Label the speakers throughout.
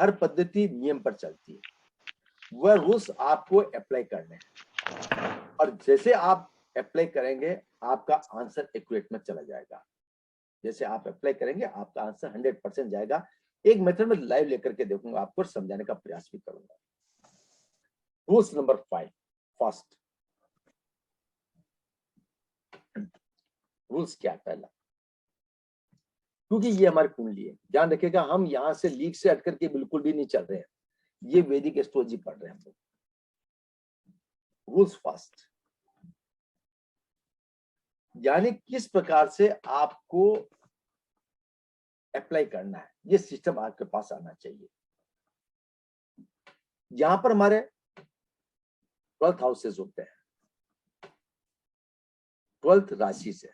Speaker 1: हर पद्धति नियम पर चलती है, वह रूल्स आपको अप्लाई करने हैं, और जैसे आप अप्लाई करेंगे आपका आंसर एक्यूरेट में चला जाएगा। जैसे आप अप्लाई करेंगे आपका आंसर 100% जाएगा। एक मेथड में लाइव लेकर के देखूंगा, आपको समझाने का प्रयास भी करूंगा। रूल्स नंबर 5, फर्स्ट रूल्स क्या है? पहला, क्योंकि ये हमारी कुंडली है, ध्यान रखिएगा, हम यहां से लीक से हट करके बिल्कुल भी नहीं चल रहे हैं, ये वैदिक एस्ट्रोलॉजी पढ़ रहे हैं हम लोग। रूल्स फर्स्ट, यानी किस प्रकार से आपको अप्लाई करना है, ये सिस्टम आपके पास आना चाहिए। यहां पर हमारे 12th हाउसेस होते हैं, 12th राशि से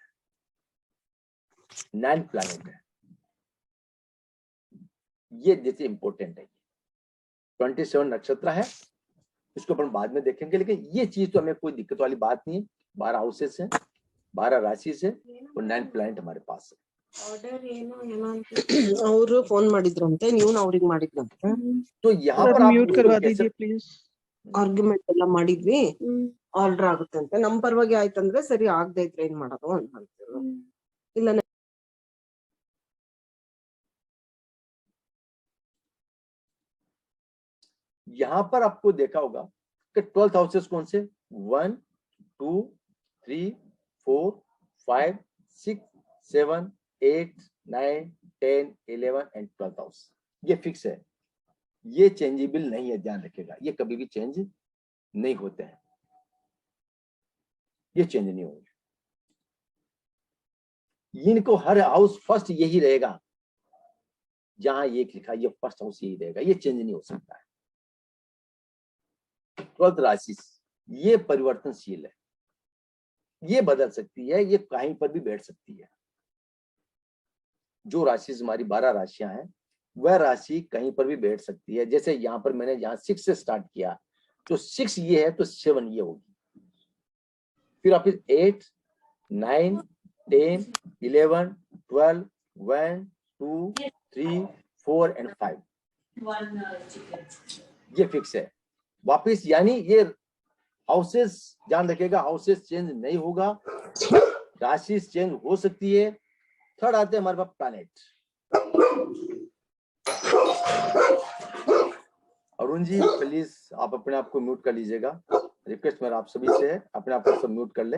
Speaker 1: 9 प्लैनेट है, ये जैसे इंपॉर्टेंट है। 27 नक्षत्र है, इसको अपन बाद में देखेंगे, लेकिन ये चीज तो हमें कोई दिक्कत वाली बात नहीं है। 12 हाउसेस है, 12 राशि से, और 9 प्लैनेट हमारे पास है।
Speaker 2: ಅವರು ಫೋನ್ ಮಾಡಿದ್ರಂತೆ, ನೀವು ಅವ್ರಿಗೆ ಮಾಡಿದ್ರಂತೆ.
Speaker 1: तो यहाँ पर आप
Speaker 3: म्यूट करवा दीजिए प्लीज।
Speaker 2: ಆರ್ಗ್ಯುಮೆಂಟ್ ಎಲ್ಲ ಮಾಡಿದ್ವಿ, ಆರ್ಡರ್ ಆಗುತ್ತೆ ಅಂತ. ನಮ್ ಪರವಾಗಿ ಆಯ್ತಂದ್ರೆ ಸರಿ, ಆಗದೆ ಇದ್ರೆ ಏನ್ ಮಾಡೋದು ಅಂತ ಹೇಳ್ತೀವಿ. ಇಲ್ಲ
Speaker 1: यहाँ पर आपको देखा होगा कि 12th हाउसेस कौन से, 1 2 3 4 5 6 7 8 9 10 11 एंड 12th हाउस, ये फिक्स है, ये चेंजेबल नहीं है। ध्यान रखिएगा, ये कभी भी चेंज नहीं होते हैं, ये चेंज नहीं होंगे। इनको हर हाउस फर्स्ट यही रहेगा, जहां ये लिखा ये फर्स्ट हाउस यही रहेगा, ये चेंज नहीं हो सकता है। 12th राशि ये परिवर्तनशील है, ये बदल सकती है, ये कहीं पर भी बैठ सकती है। जो राशि हमारी 12 राशियां हैं, वह राशि कहीं पर भी बैठ सकती है। जैसे यहाँ पर मैंने यहाँ 6 से स्टार्ट किया, तो 6 ये है तो 7 ये होगी, फिर आप 8 9 10 11 12 1 2 3 4 एंड 5, ये फिक्स है वापिस। यानी ये हाउसेस, ध्यान रखिएगा, हाउसेस चेंज नहीं होगा, राशि चेंज हो सकती है। थर्ड आते हैं हमारे पास प्लैनेट। अरुण जी प्लीज आप अपने आप को म्यूट कर लीजिएगा, रिक्वेस्ट मेरा आप सभी से है, अपने आप को सब म्यूट कर ले।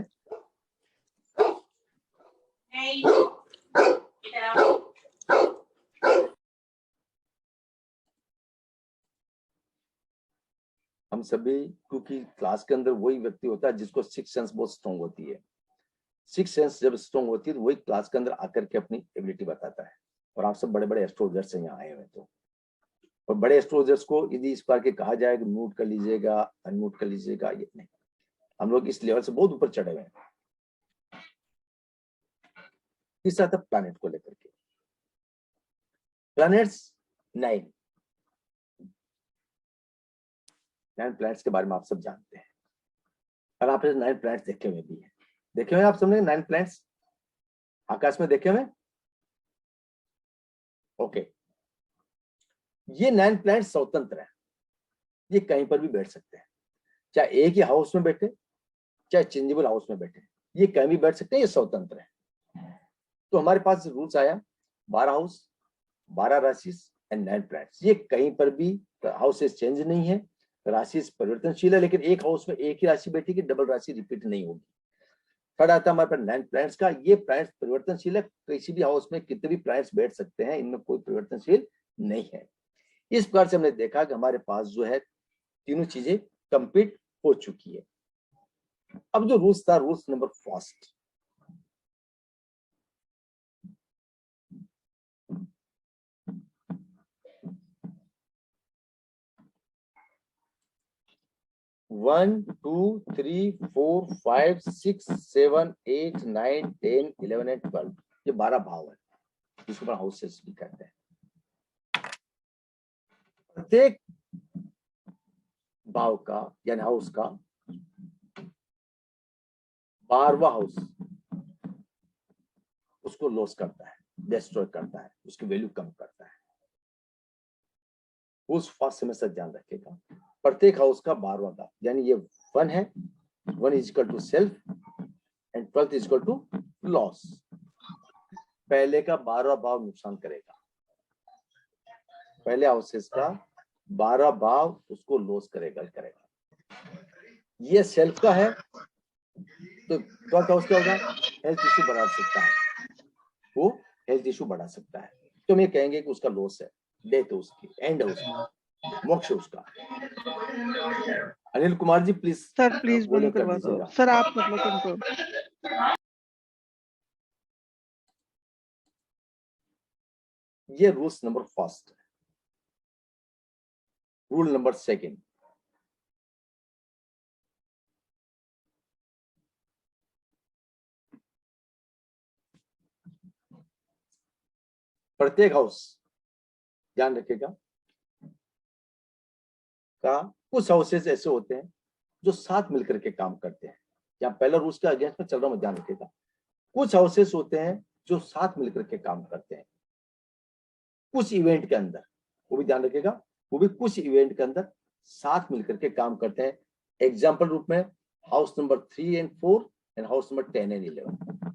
Speaker 1: हम सभी, क्योंकि क्लास के अंदर वही व्यक्ति होता है जिसको 6 सेंस बहुत स्ट्रॉन्ग होती है। 6 सेंस जब स्ट्रॉन्ग होती है तो वही क्लास के अंदर आकर के अपनी एबिलिटी बताता है। और आप सब बड़े बड़े एस्ट्रोलॉजर्स से यहाँ आए हुए, तो और बड़े एस्ट्रोलॉजर्स को यदि इस बार के कहा जाए कि म्यूट कर लीजिएगा, अनम्यूट कर लीजिएगा, ये नहीं, हम लोग इस लेवल से बहुत ऊपर चढ़े हुए हैं। तीसरा था प्लैनेट को लेकर के, प्लैनेट्स 9 प्लैनेट्स के बारे में आप सब जानते हैं, और आप 9 प्लैनेट्स देखे हुए भी हैं, देखे हुए आप सबने 9 प्लैनेट्स आकाश में देखे हुए? ओके, ये 9 प्लैनेट्स स्वतंत्र है, ये कहीं पर भी बैठ सकते हैं, चाहे एक ही हाउस में बैठे, चाहे चेंजेबल हाउस में बैठे, ये कहीं भी बैठ सकते हैं, ये स्वतंत्र है। तो हमारे पास रूल्स आया 12 हाउस, 12 राशि एंड 9 प्लैनेट्स, ये कहीं पर भी हाउसेस चेंज नहीं है, राशि परिवर्तनशील है, लेकिन एक हाउस में एक ही राशि बैठेगी, डबल राशि रिपीट नहीं होगी। थर्ड आता है हमारे पास 9 प्लैनेट्स का, ये प्लैनेट्स परिवर्तनशील है, किसी भी हाउस में कितने भी प्लैनेट्स बैठ सकते हैं, इनमें कोई परिवर्तनशील नहीं है। इस प्रकार से हमने देखा कि हमारे पास जो है तीनों चीजें कंप्लीट हो चुकी है। अब जो रूल्स था, rules number first, one 2 3 4 5 6 7 8 9 10 11 and 12, ये 12 भाव है, जिसको हाउसेस भी कहते हैं। प्रत्येक भाव का यानी हाउस का 12वां हाउस उसको लॉस करता है, डिस्ट्रॉय करता है, उसकी वैल्यू कम करता है। उस फर्स्ट सेमेस्टर ध्यान रखेगा। प्रत्येक हाउस का 12वां भाव, यानी ये 1 है, 1 is equal to self and 12th is equal to loss. पहले का 12वां भाव नुकसान करेगा, पहले हाउसेस का 12वां भाव उसको लॉस करेगा। ये सेल्फ का है तो 12th हाउस क्या होगा, हेल्थ इशू बढ़ा सकता है, वो हेल्थ इशू बढ़ा सकता है। तो हम ये कहेंगे कि उसका लॉस है, डेथ है उसकी, एंड है उसका, मोक्ष है उसका। Anil Kumar ji please
Speaker 3: sir please बंद करवा दो सर, आप मतलब कंट्रोल।
Speaker 1: ये rules number first. Rule number second, प्रत्येक हाउस ध्यान रखेगा का कुछ हाउसेस ऐसे होते हैं जो साथ मिलकर के काम करते हैं। यहाँ पहला रूल्स के अगेंस्ट में चल रहा हूं, ध्यान रखेगा। कुछ हाउसेस होते हैं जो साथ मिलकर के काम करते हैं कुछ इवेंट के अंदर, वो भी ध्यान रखेगा, वो भी कुछ इवेंट के अंदर साथ मिलकर के काम करते हैं। एग्जाम्पल रूप में house number 3 and 4 and house number 10 and 11।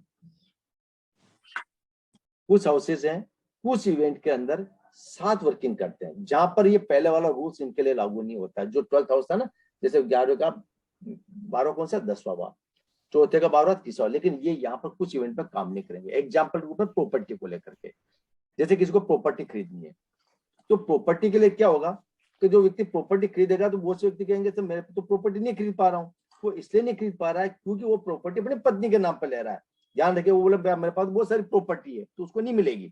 Speaker 1: कुछ हाउसेस हैं कुछ इवेंट के अंदर साथ वर्किंग करते हैं, जहां पर ये पहले वाला रूल्स इनके लिए लागू नहीं होता है। जो 12th हाउस था ना, जैसे 11 का 12 कौन सा 10वां भाव, चौथे का 12वां 30वां, लेकिन ये यहाँ पर कुछ इवेंट पर काम नहीं करेंगे। एग्जाम्पल रूप में प्रॉपर्टी को लेकर के, जैसे किसी को प्रॉपर्टी खरीदनी है तो प्रॉपर्टी के लिए क्या होगा कि जो व्यक्ति प्रॉपर्टी खरीदेगा तो वो से व्यक्ति कहेंगे तो मेरे तो प्रॉपर्टी नहीं खरीद पा रहा हूँ। वो इसलिए नहीं खरीद पा रहा है क्योंकि वो प्रॉपर्टी अपनी पत्नी के नाम पर ले रहा है। ध्यान रखिए, वो बोले मेरे पास बहुत सारी प्रॉपर्टी है तो उसको नहीं मिलेगी।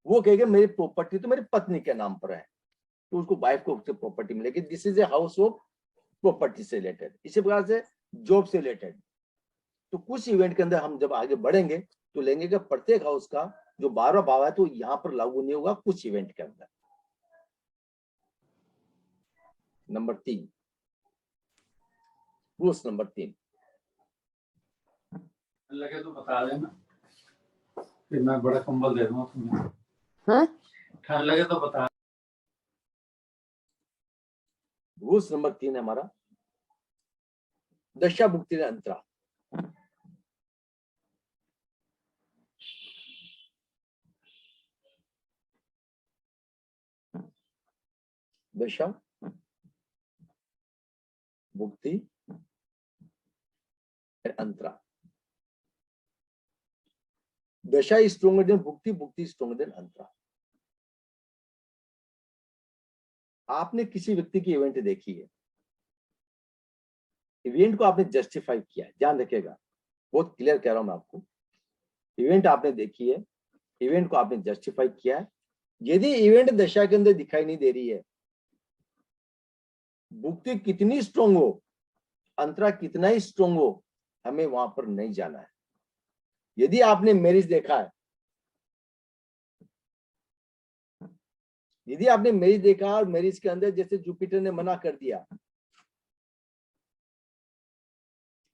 Speaker 1: वो कहेगा मेरी प्रॉपर्टी तो मेरी पत्नी के नाम पर है तो उसको वाइफ को प्रॉपर्टी मिलेगी। This is a house of property से रिलेटेड। इसी प्रकार से जॉब से रिलेटेड, तो कुछ इवेंट के अंदर हम जब आगे बढ़ेंगे तो लेंगे कि प्रत्येक हाउस का जो 12वां भाव है तो यहां पर लागू नहीं होगा कुछ इवेंट के अंदर। नंबर 3, रूल्स नंबर 3,
Speaker 4: लगे तो बता देना, फिर मैं बड़ा कंबल दे दूंगा तुम्हें।
Speaker 2: हाँ?
Speaker 4: ठंड लगे तो बता।
Speaker 1: रूल्स नंबर 3 है हमारा दशा भुक्ति अंतरा। दशा भुक्ति अंतरा। Dasha is stronger than bhukti, bhukti is stronger than antara. आपने किसी व्यक्ति की इवेंट देखी है, इवेंट को आपने जस्टिफाई किया, ध्यान रखिएगा, बहुत क्लियर कह रहा हूं मैं आपको। इवेंट आपने देखी है, इवेंट को आपने जस्टिफाई किया है। यदि इवेंट दशा के अंदर दिखाई नहीं दे रही है, भुक्ति कितनी स्ट्रोंग हो, अंतरा कितना ही स्ट्रोंग हो, हमें वहां पर नहीं जाना है। यदि आपने मैरिज देखा है, यदि आपने मैरिज देखा और मैरिज के अंदर जैसे जुपिटर ने मना कर दिया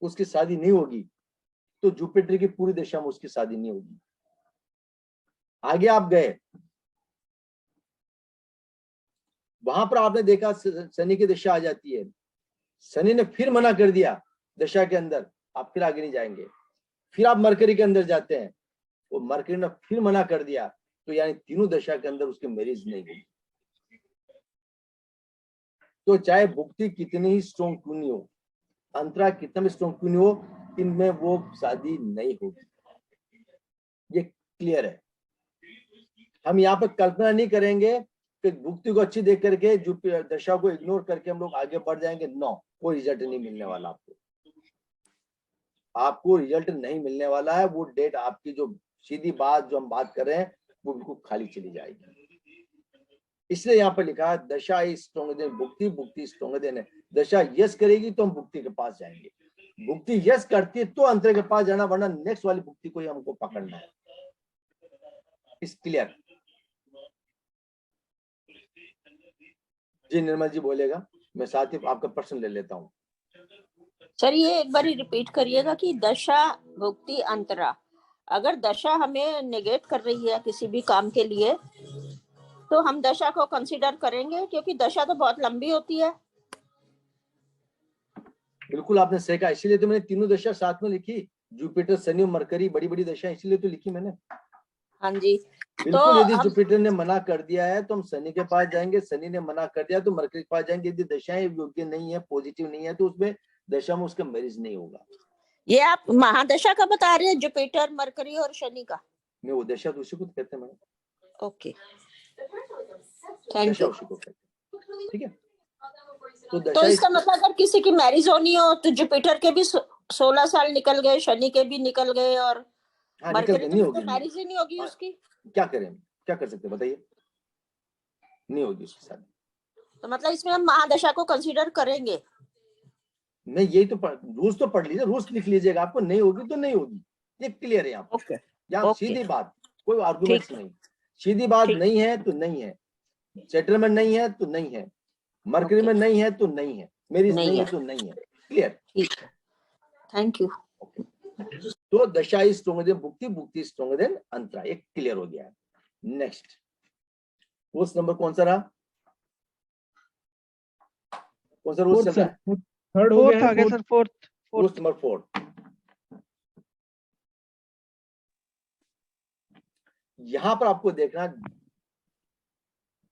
Speaker 1: उसकी शादी नहीं होगी, तो जुपिटर की पूरी दशा में उसकी शादी नहीं होगी। आगे आप गए, वहां पर आपने देखा शनि की दशा आ जाती है, शनि ने फिर मना कर दिया दशा के अंदर, आप फिर आगे नहीं जाएंगे। फिर आप मरकरी के अंदर जाते हैं, वो मरकरी ने फिर मना कर दिया, तो यानी तीनों दशा के अंदर उसकी मैरिज नहीं होगी। तो चाहे भुक्ति कितनी ही स्ट्रॉन्ग क्यों नहीं हो, अंतरा कितना भी स्ट्रॉन्ग क्यों नहीं हो, इनमें वो शादी नहीं होगी। ये क्लियर है। हम यहाँ पर कल्पना नहीं करेंगे कि भुक्ति को अच्छी देख करके जो दशा को इग्नोर करके हम लोग आगे बढ़ जाएंगे। नो, कोई रिजल्ट नहीं मिलने वाला आपको, आपको रिजल्ट नहीं मिलने वाला है। वो डेट आपकी जो सीधी बात जो हम बात कर रहे हैं वो बिल्कुल खाली चली जाएगी। इसलिए यहाँ पर लिखा है dasha is stronger than bhukti, bhukti stronger than. दशा यस करेगी तो हम भुक्ति के पास जाएंगे, भुक्ति यस करती है तो अंतर के पास जाना, वरना नेक्स्ट वाली भुक्ति को ही हमको पकड़ना है। इस क्लियर? जी निर्मल जी बोलेगा, मैं साथ ही आपका प्रश्न ले लेता हूँ।
Speaker 5: सर ये एक बार रिपीट करिएगा कि दशा भुक्ति अंतरा, अगर दशा हमें नेगेट कर रही है किसी भी काम के लिए तो हम दशा को कंसीडर करेंगे क्योंकि दशा तो बहुत लंबी होती है।
Speaker 1: बिल्कुल आपने सही कहा, इसीलिए तो मैंने तीनों दशा साथ में लिखी, जुपिटर शनि और मरकरी बड़ी बड़ी दशा, इसीलिए तो लिखी मैंने।
Speaker 5: हाँ जी।
Speaker 1: बिल्कुल, यदि
Speaker 5: हम
Speaker 1: जुपिटर ने मना कर दिया है तो हम शनि के पास जाएंगे, शनि ने मना कर दिया तो मरकरी के पास जाएंगे। यदि दशाएं योग्य नहीं है, पॉजिटिव नहीं है, तो उसमें दशा में उसका मैरिज नहीं होगा।
Speaker 5: ये आप महादशा का बता रहे हैं, जुपिटर मरकरी और शनि का?
Speaker 1: मैं वो दशा तो उसी को कहते हैं मैडम।
Speaker 5: ओके, थैंक
Speaker 1: दशा
Speaker 5: यू।
Speaker 1: उसी को कहते हैं, ठीक है। तो
Speaker 5: तो
Speaker 1: दशा
Speaker 5: इसका मतलब अगर किसी की मैरिज होनी हो तो जुपिटर के भी 16 साल निकल गए, शनि के भी निकल गए, और
Speaker 1: हाँ निकल
Speaker 5: मरकरी
Speaker 1: के नहीं
Speaker 5: तो
Speaker 1: होगी,
Speaker 5: मैरिज ही नहीं होगी
Speaker 1: हाँ,
Speaker 5: उसकी।
Speaker 1: क्या करें, क्या कर सकते हैं बताइए, नहीं होगी उसके साथ।
Speaker 5: तो मतलब इसमें हम महादशा को कंसीडर करेंगे।
Speaker 1: नहीं, यही तो रूल्स तो पढ़ लीजिए, रूल्स लिख लीजिएगा, आपको नहीं होगी तो नहीं होगी, ये क्लियर है यहाँ पर।
Speaker 5: ओके,
Speaker 1: यहाँ
Speaker 5: ओके,
Speaker 1: सीधी बात, कोई आर्गुमेंट्स
Speaker 5: ठीक।
Speaker 1: नहीं, सीधी बात,
Speaker 5: ठीक।
Speaker 1: नहीं है तो नहीं है, सेटलमेंट नहीं है तो नहीं है, मरकरी में नहीं है तो नहीं है, मैरिज नहीं है तो नहीं है, क्लियर।
Speaker 5: ठीक है, थैंक यू।
Speaker 1: तो dasha is stronger than bhukti, bhukti is stronger than antara, एक क्लियर हो गया है। नेक्स्ट रूल्स नंबर कौन सा रहा, कौन सा रूल्स चल रहा है?
Speaker 3: थर्ड हो गया है सर, फोर्थ।
Speaker 1: Rules number 4। यहां पर आपको देखना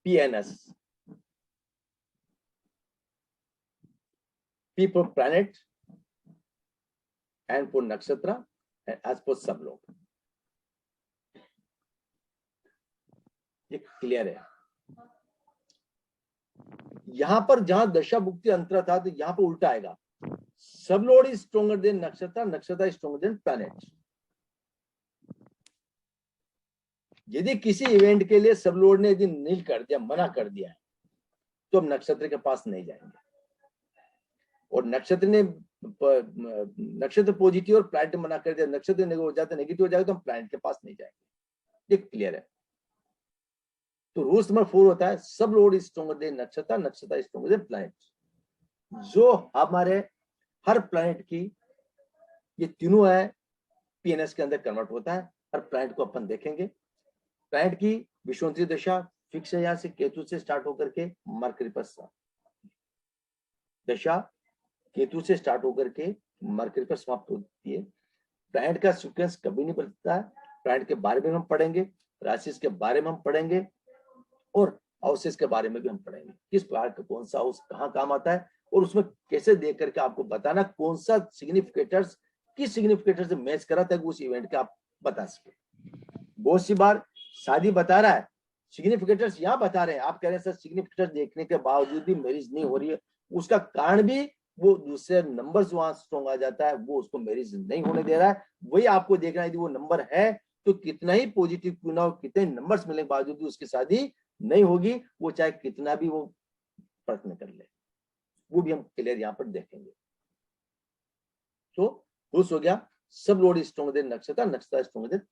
Speaker 1: PNS, P for planet and for nakshatra and as for sublog, ये क्लियर है। यहां पर जहां दशा भुक्ति अंतरा था तो यहां पर उल्टा आएगा, सबलोड इज स्ट्रॉन्गर देन नक्षत्र, नक्षत्र इज स्ट्रॉन्गर देन प्लैनेट। यदि किसी इवेंट के लिए सबलोड ने यदि नील कर दिया, मना कर दिया है, तो हम नक्षत्र के पास नहीं जाएंगे, और नक्षत्र ने नक्षत्र पॉजिटिव और प्लैनेट मना कर दिया, नक्षत्र हो जाता नेगेटिव हो जाएगा, तो हम प्लैनेट के पास नहीं जाएंगे, ये क्लियर है। तो रूल्स नंबर 4 होता है सब लोड इज स्ट्रॉन्गर देन नक्षत्र, नक्षत्र इज स्ट्रॉन्गर देन प्लैनेट। जो हमारे हर प्लैनेट की, ये तीनों है, PNS के अंदर कन्वर्ट होता है। हर प्लैनेट को अपन देखेंगे, प्लैनेट की विषुवंती दशा फिक्स है, यहां से केतु से स्टार्ट होकर के मरकरी पर दशा केतु से स्टार्ट होकर के मरकरी पर समाप्त होती है। प्लैनेट का सीक्वेंस कभी नहीं बदलता है। प्लैनेट के बारे में हम पढ़ेंगे, राशि के बारे में हम पढ़ेंगे, और हाउसेस के बारे में भी हम पढ़ेंगे, किस प्रकार का कौन सा हाउस कहाँ काम आता है, और उसमें कैसे देख करके आपको बताना कौन सा सिग्निफिकेटर्स किस सिग्निफिकेटर से मैच करा था उस इवेंट का आप बता सके। बहुत सी बार शादी बता रहा है, सिग्निफिकेटर्स यहाँ बता रहे हैं, आप कह रहे हैं सर सिग्निफिकेटर्स देखने के बावजूद भी मैरिज नहीं हो रही है, उसका कारण भी वो दूसरे नंबर्स वहां स्ट्रॉन्ग आ जाता है, वो उसको मैरिज नहीं होने दे रहा है। वही आपको देखना है, यदि वो नंबर है तो कितना ही पॉजिटिव क्यों ना हो, कितने नंबर्स मिलने के बावजूद भी उसकी शादी नहीं होगी, वो चाहे कितना भी वो प्रयत्न कर ले, वो भी हम क्लियर यहाँ पर देखेंगे। तो रूल्स हो गया सब लोड स्ट्रॉन्गर देन नक्षत्र, नक्षत्र स्ट्रॉन्गर देन,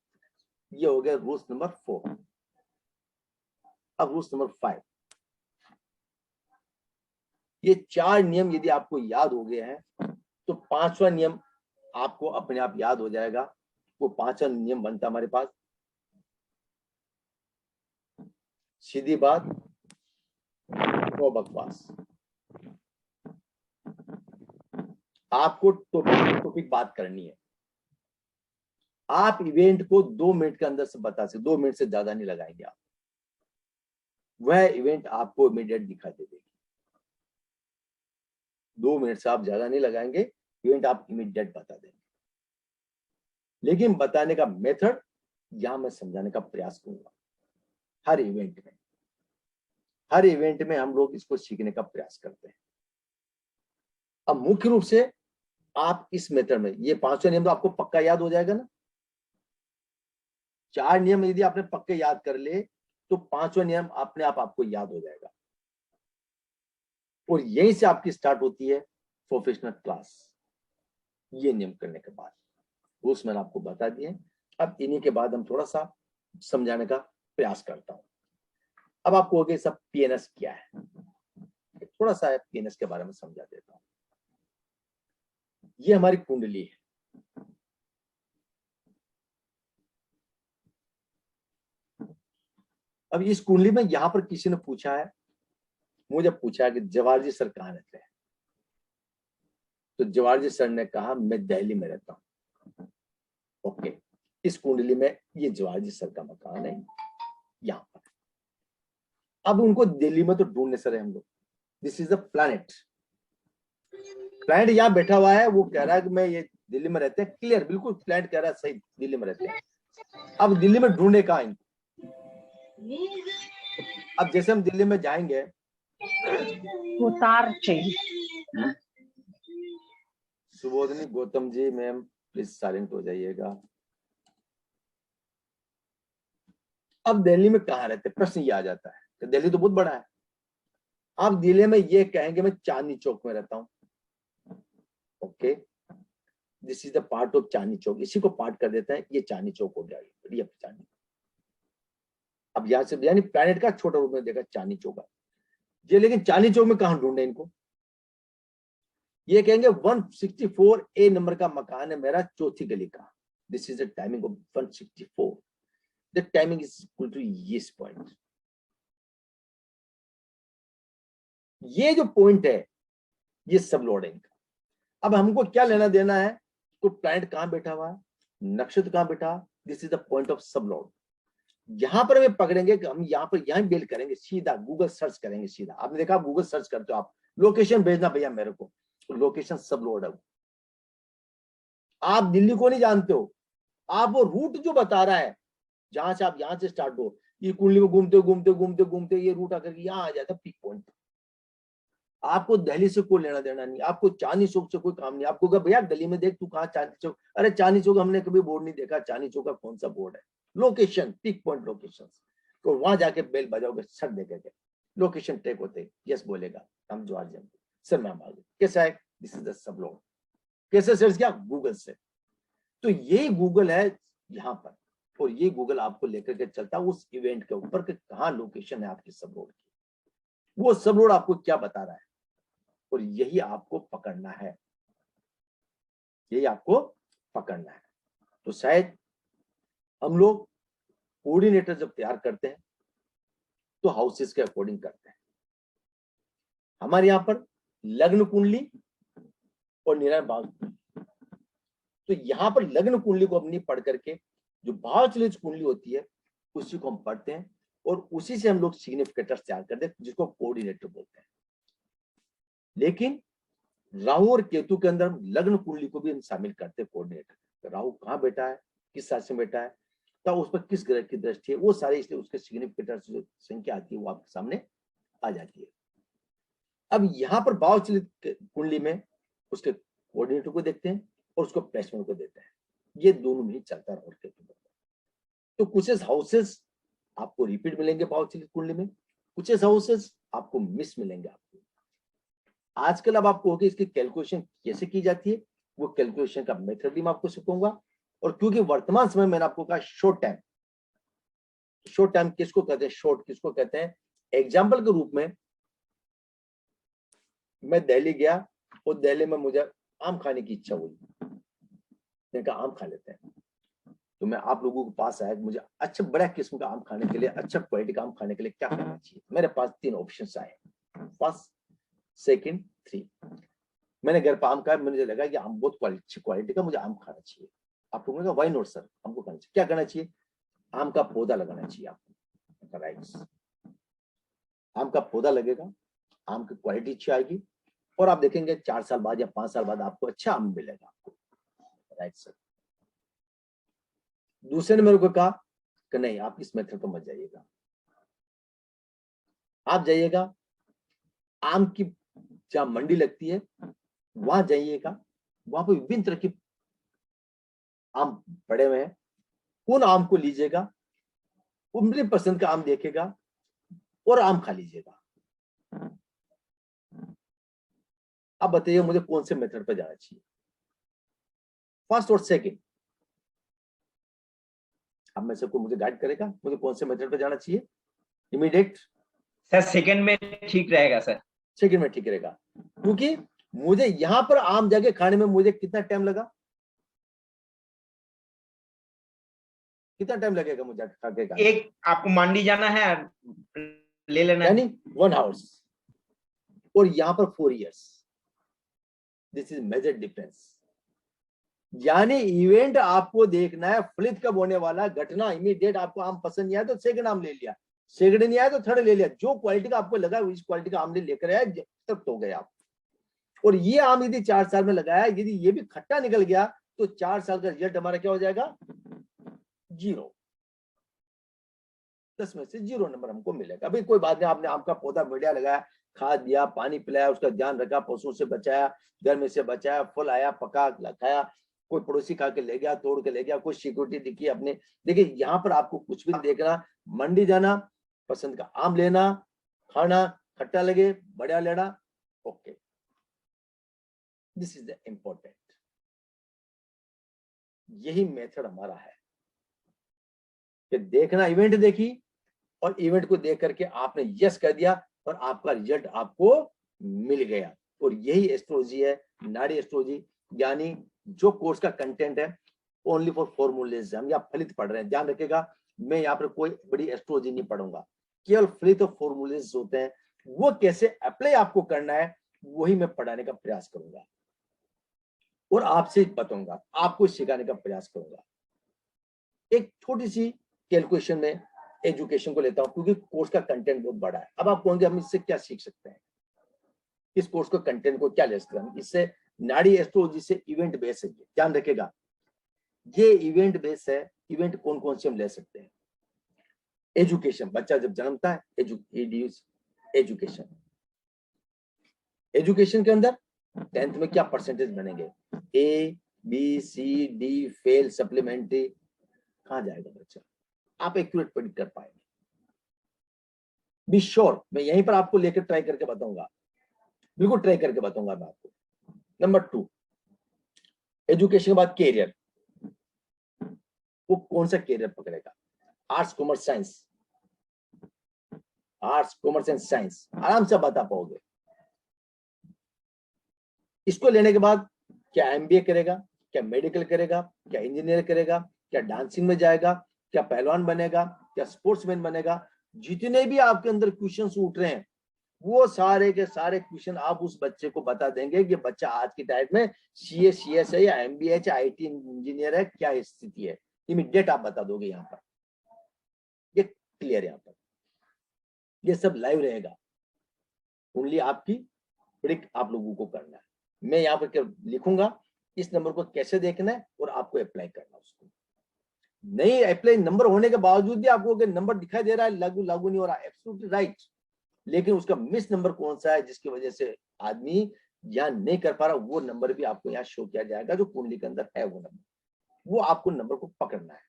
Speaker 1: ये हो गया रूल्स नंबर 4। अब रूल्स नंबर 5, ये 4 नियम यदि आपको याद हो गए हैं तो 5वां नियम आपको अपने आप याद हो जाएगा। वो 5वां नियम बनता हमारे पास, सीधी बात, नो बकवास। आपको टॉपिक बात करनी है, आप इवेंट को 2 मिनट के अंदर से बता सकते, 2 मिनट से ज्यादा नहीं लगाएंगे आप, वह इवेंट आपको इमीडिएट दिखाई दे देगी। 2 मिनट से आप ज्यादा नहीं लगाएंगे, इवेंट आप इमीडिएट बता देंगे। लेकिन बताने का मेथड यहां मैं समझाने का प्रयास करूंगा। हर इवेंट में हम लोग इसको सीखने का प्रयास करते हैं। अब मुख्य रूप से आप इस मेथड में, ये 5वां नियम तो आपको पक्का याद हो जाएगा ना। 4 नियम यदि आपने पक्के याद कर ले तो 5वां नियम अपने आप आपको याद हो जाएगा, और यहीं से आपकी स्टार्ट होती है प्रोफेशनल क्लास। ये नियम करने के बाद रूल्स मैंने आपको बता दिए, अब इन्हीं के बाद हम थोड़ा सा समझाने का प्रयास करता हूं। अब आपको हो गया सब PNS क्या है, थोड़ा सा PNS के बारे में समझा देता हूं। ये हमारी कुंडली है, अब इस कुंडली में यहाँ पर किसी ने पूछा है, मुझे पूछा है कि जवाहर जी सर कहाँ रहते हैं, तो जवाहर जी सर ने कहा मैं दिल्ली में रहता हूँ। ओके, इस कुंडली में ये जवाहर जी सर का मकान है यहाँ पर। अब उनको दिल्ली में तो ढूंढने सर हम लोग, this is the planet. Planet यहाँ बैठा हुआ है, वो कह रहा है कि मैं ये दिल्ली में रहते हैं, क्लियर बिल्कुल प्लैनेट कह रहा है सही दिल्ली में रहते हैं। अब दिल्ली में ढूंढने कहाँ इनको? अब जैसे हम दिल्ली में जाएंगे,
Speaker 2: वो तार चाहिए।
Speaker 1: Subodhini Gautam ji ma'am please silent हो जाइएगा। अब दिल्ली में कहाँ रहते हैं, प्रश्न ये आ जाता है कि दिल्ली तो बहुत बड़ा है। आप दिल्ली में ये कहेंगे मैं चांदनी चौक में रहता हूँ। Okay, this is the part of Chandni Chowk, इसी को पार्ट कर देते हैं, ये चांदनी चौक हो गया, ये चांदनी। अब यहाँ से यानी प्लैनेट का छोटा रूप में देखा चांदनी चौक है ये, लेकिन चांदनी चौक में कहाँ ढूंढे इनको? ये कहेंगे 164A नंबर का मकान है मेरा, चौथी गली का। This is the timing of 164, the timing is equal to this point. ये जो पॉइंट है ये सब लोड है इनका। अब हमको क्या लेना देना है, तो प्लैनेट कहां बैठा हुआ है, नक्षत्र कहां बैठा, this is the point of सब लोड। यहां पर हमें पकड़ेंगे कि हम यहाँ पर यहां बेल करेंगे, सीधा गूगल सर्च करेंगे सीधा। आपने देखा गूगल सर्च करते हो आप, लोकेशन भेजना भैया मेरे को, तो लोकेशन सब लोड है। आप दिल्ली को नहीं जानते हो, आप वो रूट जो बता रहा है, जहां से आप यहां से स्टार्ट हो, ये कुंडली में घूमते घूमते घूमते घूमते ये रूट आकर के यहाँ आ जाता पिक पॉइंट। आपको दिल्ली से कोई लेना देना नहीं, आपको चांदनी चौक से कोई काम नहीं। आपको कहा भैया दिल्ली में देख तू कहाँ चांदनी चौक, अरे चांदनी चौक हमने कभी बोर्ड नहीं देखा, चांदनी चौक का कौन सा बोर्ड है, लोकेशन पिक पॉइंट लोकेशन, तो वहां जाके बेल बजाओगे, सर देखेंगे लोकेशन ट्रैक होते, यस बोलेगा हम जवाहर जी सर मैम आ गए, कैसा है, this is the sub load. कैसे सर्च किया, गूगल से। तो ये गूगल है यहाँ पर, और ये गूगल आपको लेकर के चलता है उस इवेंट के ऊपर कि कहाँ लोकेशन है आपकी सब रोड की, वो सब रोड आपको क्या बता रहा है, और यही आपको पकड़ना है, यही आपको पकड़ना है। तो शायद हम लोग कोऑर्डिनेटर जब तैयार करते हैं तो हाउसेस के अकॉर्डिंग करते हैं। हमारे यहाँ पर लग्न कुंडली और निरायण भाव, तो यहाँ पर लग्न कुंडली को अपनी पढ़ करके जो भाव चलित कुंडली होती है उसी को हम पढ़ते हैं, और उसी से हम लोग सिग्निफिकेटर्स तैयार करते हैं जिसको कोऑर्डिनेटर बोलते हैं। लेकिन राहु और केतु के अंदर लग्न कुंडली को भी हम शामिल करते हैं कोऑर्डिनेटर। राहु कहाँ बैठा है, किस राशि में बैठा है, तब उस पर किस ग्रह की दृष्टि है, वो सारे, इसलिए उसके सिग्निफिकेटर्स जो संख्या आती है वो आपके सामने आ जाती है। अब यहाँ पर भाव चलित कुंडली में उसके कोऑर्डिनेटर को देखते हैं और उसको प्लेसमेंट को देते हैं, ये दोनों में ही चलता है। तो कुछ हाउसेस आपको रिपीट मिलेंगे भाव चलित कुंडली में, कुछ हाउसेस आपको मिस मिलेंगे। आपको आजकल अब आपको होगी इसकी कैलकुलेशन कैसे की जाती है, वो कैलकुलेशन का मेथड भी मैं आपको सिखाऊंगा। और क्योंकि वर्तमान समय मैंने आपको कहा शॉर्ट टाइम, शॉर्ट टाइम किसको कहते हैं, शॉर्ट किसको कहते हैं, एग्जाम्पल के रूप में मैं दिल्ली गया और दिल्ली में मुझे आम खाने की इच्छा हुई, मैंने कहा आम खा लेते हैं। तो मैं आप लोगों के पास आया, मुझे अच्छा बड़ा किस्म का आम खाने के लिए, अच्छा क्वालिटी का आम खाने के लिए क्या करना चाहिए। मेरे पास 3 ऑप्शन आए, फर्स्ट सेकंड 3। मैंने घर पर आम खाया, मुझे लगा कि आम बहुत अच्छी क्वालिटी का, मुझे आम खाना चाहिए। आप लोगों ने कहा वाई नॉट सर, हमको करना चाहिए। क्या करना चाहिए, आम का पौधा लगाना चाहिए आपको। राइट, आम का पौधा लगेगा, आम की क्वालिटी अच्छी आएगी, और आप देखेंगे 4 साल बाद या 5 साल बाद आपको अच्छा आम मिलेगा आपको। Right sir. दूसरे ने मेरे को कहा कि नहीं आप इस मेथड पर मत जाइएगा, आप जाइएगा आम की जहां मंडी लगती है वहां जाइएगा, वहां पर विभिन्न तरह के आम पड़े हुए हैं, उन आम को लीजिएगा, अपनी पसंद का आम देखेगा और आम खा लीजिएगा। अब बताइए मुझे कौन से मेथड पर जाना चाहिए, फर्स्ट और सेकंड। अब मैं सबको मुझे गाइड करेगा मुझे कौन से मेथड पर जाना चाहिए, इमीडिएट।
Speaker 6: सर सेकंड में ठीक रहेगा सर,
Speaker 1: सेकंड में ठीक रहेगा, क्योंकि मुझे यहां पर आम जाके खाने में मुझे कितना टाइम लगा, कितना टाइम लगेगा मुझे खा के खाने?
Speaker 6: एक आपको मंडी जाना है, ले लेना है।
Speaker 1: यानी 1 आवर्स, और यहाँ पर 4 years. This is major difference. यानी इवेंट आपको देखना है, फलित कब होने वाला, घटना इमीडिएट। आपको आम पसंद नहीं आया तो सेकंड आम ले लिया, सेकंड नहीं आया तो थर्ड ले लिया। जो क्वालिटी का आपको लगा इस क्वालिटी का आम लेकर आया तब तो गए आप। और ये आम यदि 4 साल में लगाया, यदि ये भी खट्टा निकल गया तो 4 साल का रिजल्ट हमारा क्या हो जाएगा? 0। 10 में से 0 नंबर हमको मिलेगा। अभी कोई बात नहीं, आपने आम का पौधा बढ़िया लगाया, खाद दिया, पानी पिलाया, उसका ध्यान रखा, पशुओं से बचाया, गर्मी से बचाया, फल आया, पका खाया, कोई पड़ोसी खा के ले गया, तोड़ के ले गया, कोई सिक्योरिटी दिखी अपने। देखिए यहाँ पर आपको कुछ भी नहीं देखना, मंडी जाना, पसंद का आम लेना, खाना, खट्टा लगे बढ़िया लेना, okay. This is the important. यही मेथड हमारा है कि देखना, इवेंट देखी और इवेंट को देख करके आपने यस कर दिया और आपका रिजल्ट आपको मिल गया। और यही एस्ट्रोलॉजी है, नाड़ी एस्ट्रोलॉजी। यानी जो कोर्स का कंटेंट है ओनली फॉर फॉर्मूलेज, हम यहाँ फलित पढ़ रहे हैं। ध्यान रखिएगा, मैं यहाँ पर कोई बड़ी एस्ट्रोलॉजी नहीं पढ़ूंगा, केवल फलित और फॉर्मूलेज होते हैं, वो कैसे अप्लाई आपको करना है वही मैं पढ़ाने का प्रयास करूंगा और आपसे बताऊंगा, आपको सिखाने का प्रयास करूंगा। एक छोटी सी कैलकुलेशन में एजुकेशन को लेता हूं क्योंकि कोर्स का कंटेंट बहुत बड़ा है। अब आप कहोगे हम इससे क्या सीख सकते हैं, इस कोर्स को कंटेंट को क्या ले सकते हैं? इससे नाड़ी एस्ट्रोलॉजी से इवेंट बेस है। ध्यान रखिएगा, ये इवेंट बेस है। इवेंट कौन कौन से हम ले सकते हैं? एजुकेशन, बच्चा जब जन्मता है एजुकेशन, एजुकेशन के अंदर 10th में क्या परसेंटेज बनेंगे, A, B, C, D, fail, supplementary, कहां जाएगा बच्चा? आप एक्यूरेट प्रेडिक्ट कर पाएंगे? बी श्योर, मैं यहीं पर आपको लेकर ट्राई करके बताऊंगा, बिल्कुल ट्राई करके बताऊंगा मैं आपको। नंबर 2, एजुकेशन के बाद कैरियर, वो कौन सा कैरियर पकड़ेगा? Arts, commerce, science, arts, commerce and science, आराम से बता पाओगे। इसको लेने के बाद क्या MBA करेगा, क्या मेडिकल करेगा, क्या इंजीनियर करेगा, क्या डांसिंग में जाएगा, क्या पहलवान बनेगा, क्या स्पोर्ट्समैन बनेगा? जितने भी आपके अंदर क्वेश्चंस उठ रहे हैं वो सारे के सारे क्वेश्चन आप उस बच्चे को बता देंगे कि बच्चा आज की टाइम में CA, CS है या MBA है, IT इंजीनियर है, क्या स्थिति है, इमीडिएट आप बता दोगे। यहाँ पर ये क्लियर है, यहाँ पर ये सब लाइव रहेगा, ओनली आपकी प्रेडिक्ट आप लोगों को करना है। मैं यहाँ पर क्या लिखूंगा, इस नंबर को कैसे देखना है और आपको अप्लाई करना है उसको। नहीं अप्लाई नंबर होने के बावजूद भी आपको अगर नंबर दिखाई दे रहा है लागू नहीं हो रहा, एब्सोल्युटली राइट, लेकिन उसका मिस नंबर कौन सा है जिसकी वजह से आदमी यहाँ नहीं कर पा रहा, वो नंबर भी आपको यहाँ शो किया जाएगा जो कुंडली के अंदर है। वो नंबर, वो आपको नंबर को पकड़ना है।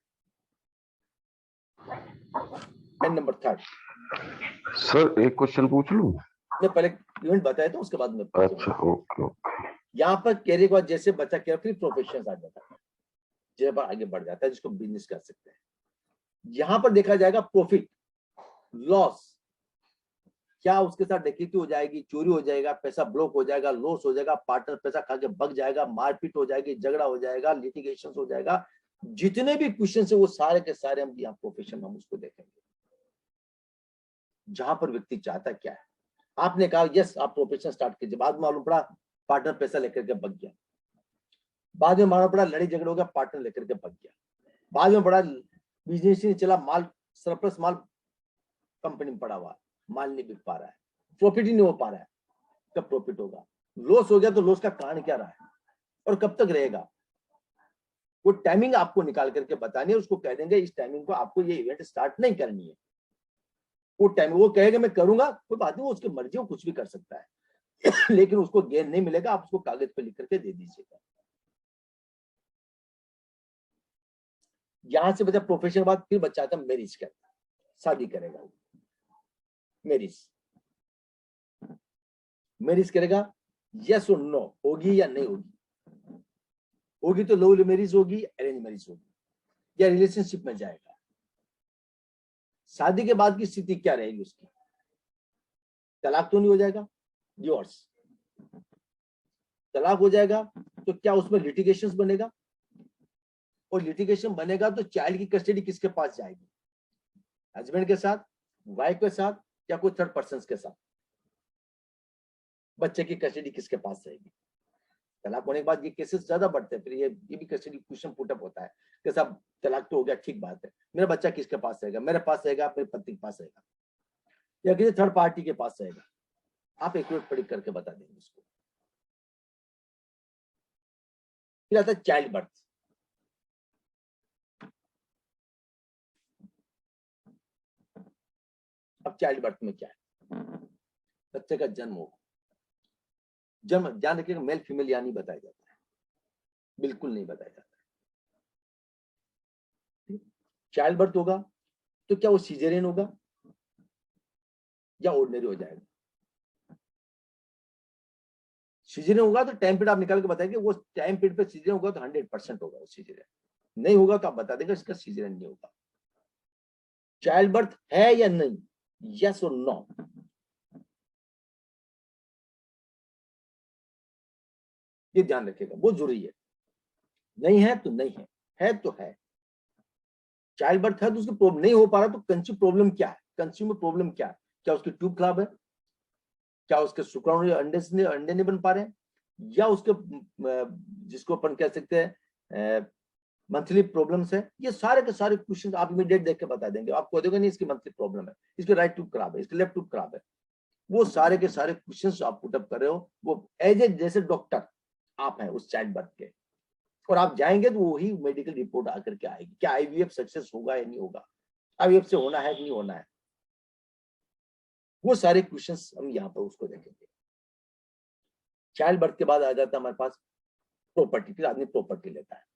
Speaker 1: एंड नंबर 3,
Speaker 7: सर एक क्वेश्चन पूछ लूं?
Speaker 1: मैं पहले इवेंट बताया था उसके बाद में।
Speaker 7: अच्छा, ओके ओके।
Speaker 1: यहाँ पर कैरियर के बाद जैसे बच्चा केयरफुली प्रोफेशन आ जाता है, जब आगे बढ़ जाता है जिसको बिजनेस कर सकते हैं, यहाँ पर देखा जाएगा प्रॉफिट लॉस, क्या उसके साथ डकैती हो जाएगी, चोरी हो जाएगा, पैसा ब्लॉक हो जाएगा, लॉस हो जाएगा, पार्टनर पैसा खा के भाग जाएगा, मारपीट हो जाएगी, झगड़ा हो जाएगा, लिटिगेशन हो जाएगा, जितने भी क्वेश्चन है वो सारे के सारे हम यहाँ प्रोफेशन हम उसको देखेंगे। जहां पर व्यक्ति चाहता क्या है, आपने कहा यस आप प्रोफेशन स्टार्ट कीजिए, बाद में मालूम पड़ा पार्टनर पैसा लेकर के भाग गया, बाद में मालूम पड़ा लड़ी झगड़ा हो गया, पार्टनर लेकर के भाग गया, बाद में बड़ा बिजनेस नहीं चला, माल सरप्लस माल कंपनी में पड़ा हुआ, माल नहीं बिक पा रहा है, प्रॉफिट ही नहीं हो पा रहा है, कब प्रॉफिट होगा? लॉस हो गया तो लॉस का कारण क्या रहा है और कब तक रहेगा? वो टाइमिंग आपको निकाल करके बतानी है, उसको कह देंगे इस टाइमिंग को आपको ये इवेंट स्टार्ट नहीं करनी है। वो टाइम वो कहेगा मैं करूंगा, कोई बात नहीं, वो उसकी मर्जी, वो कुछ भी कर सकता है लेकिन उसको गेन नहीं मिलेगा, आप उसको कागज पे लिख करके दे दीजिएगा। यहां से बच्चा प्रोफेशन के बाद फिर बच्चा आता है मैरिज करता, शादी करेगा, मैरिज करेगा, यस और नो, होगी या नहीं होगी? होगी तो लव मैरिज होगी, अरेंज मैरिज होगी, या रिलेशनशिप में जाएगा? शादी के बाद की स्थिति क्या रहेगी उसकी? तलाक तो नहीं हो जाएगा, डिवोर्स, तलाक हो जाएगा तो क्या उसमें लिटिगेशंस बनेगा? और लिटिगेशन बनेगा तो चाइल्ड की कस्टडी किसके पास जाएगी, हस्बैंड के साथ, वाइफ के साथ, या कोई थर्ड पर्सन के साथ? बच्चे की कस्टडी किसके पास रहेगी? तलाक होने के बाद ये केसेस ज्यादा बढ़ते हैं, फिर ये भी कस्टडी क्वेश्चन पुटअप होता है कि साहब तलाक तो हो गया, ठीक बात है, मेरा बच्चा किसके पास रहेगा? मेरे पास रहेगा, अपने पति के पास रहेगा, या किसी थर्ड पार्टी के पास रहेगा? आप एक्यूरेट प्रेडिक्ट करके बता देंगे उसको। फिर आता है चाइल्ड बर्थ। अब चाइल्ड बर्थ में क्या है? बच्चे का जन्म होगा। जन्म ध्यान रखिएगा, मेल फीमेल या नहीं बताया जाता है, बिल्कुल नहीं बताया जाता है। चाइल्ड बर्थ होगा तो क्या वो सीजेरियन होगा या ऑर्डिनरी हो जाएगा? सीजरियन होगा तो टाइम पीरियड आप निकाल के बताएंगे, वो टाइम पीरियड पे सीजरियन होगा तो 100% होगा वो सीजरियन, नहीं होगा तो आप बता देंगे इसका सीजरियन नहीं होगा। चाइल्ड बर्थ है या नहीं, यस और नो? ये ध्यान रखिएगा, बहुत जरूरी है। नहीं है तो नहीं है तो है। चाइल्ड बर्थ है तो उसकी प्रॉब्लम नहीं हो पा रहा तो कंसीव प्रॉब्लम क्या है? कंसीव में प्रॉब्लम क्या है? क्या उसकी ट्यूब खराब है, क्या उसके शुक्राणु अंडे नहीं बन पा रहे हैं, या उसके जिसको अपन कह सकते हैं मंथली प्रॉब्लम्स है? ये सारे के सारे क्वेश्चन आप इमीडिएट देख के बता देंगे, आपको देगा नहीं इसकी मंथली प्रॉब्लम है, इसकी राइट ट्यूब खराब है, इसकी लेफ्ट ट्यूब खराब है। वो सारे के सारे क्वेश्चन आप पुटअप कर रहे हो, वो एज ए जैसे डॉक्टर आप हैं उस चाइल्ड बर्थ के, और आप जाएंगे तो वही मेडिकल रिपोर्ट आकर के आएगी, क्या आईवीएफ सक्सेस होगा या नहीं होगा, आईवीएफ से होना है कि नहीं होना है। वो सारे क्वेश्चंस हम यहाँ पर उसको देखेंगे। चाइल्ड बर्थ के बाद आ जाता है हमारे पास प्रॉपर्टी। फिर आदमी प्रॉपर्टी लेता है।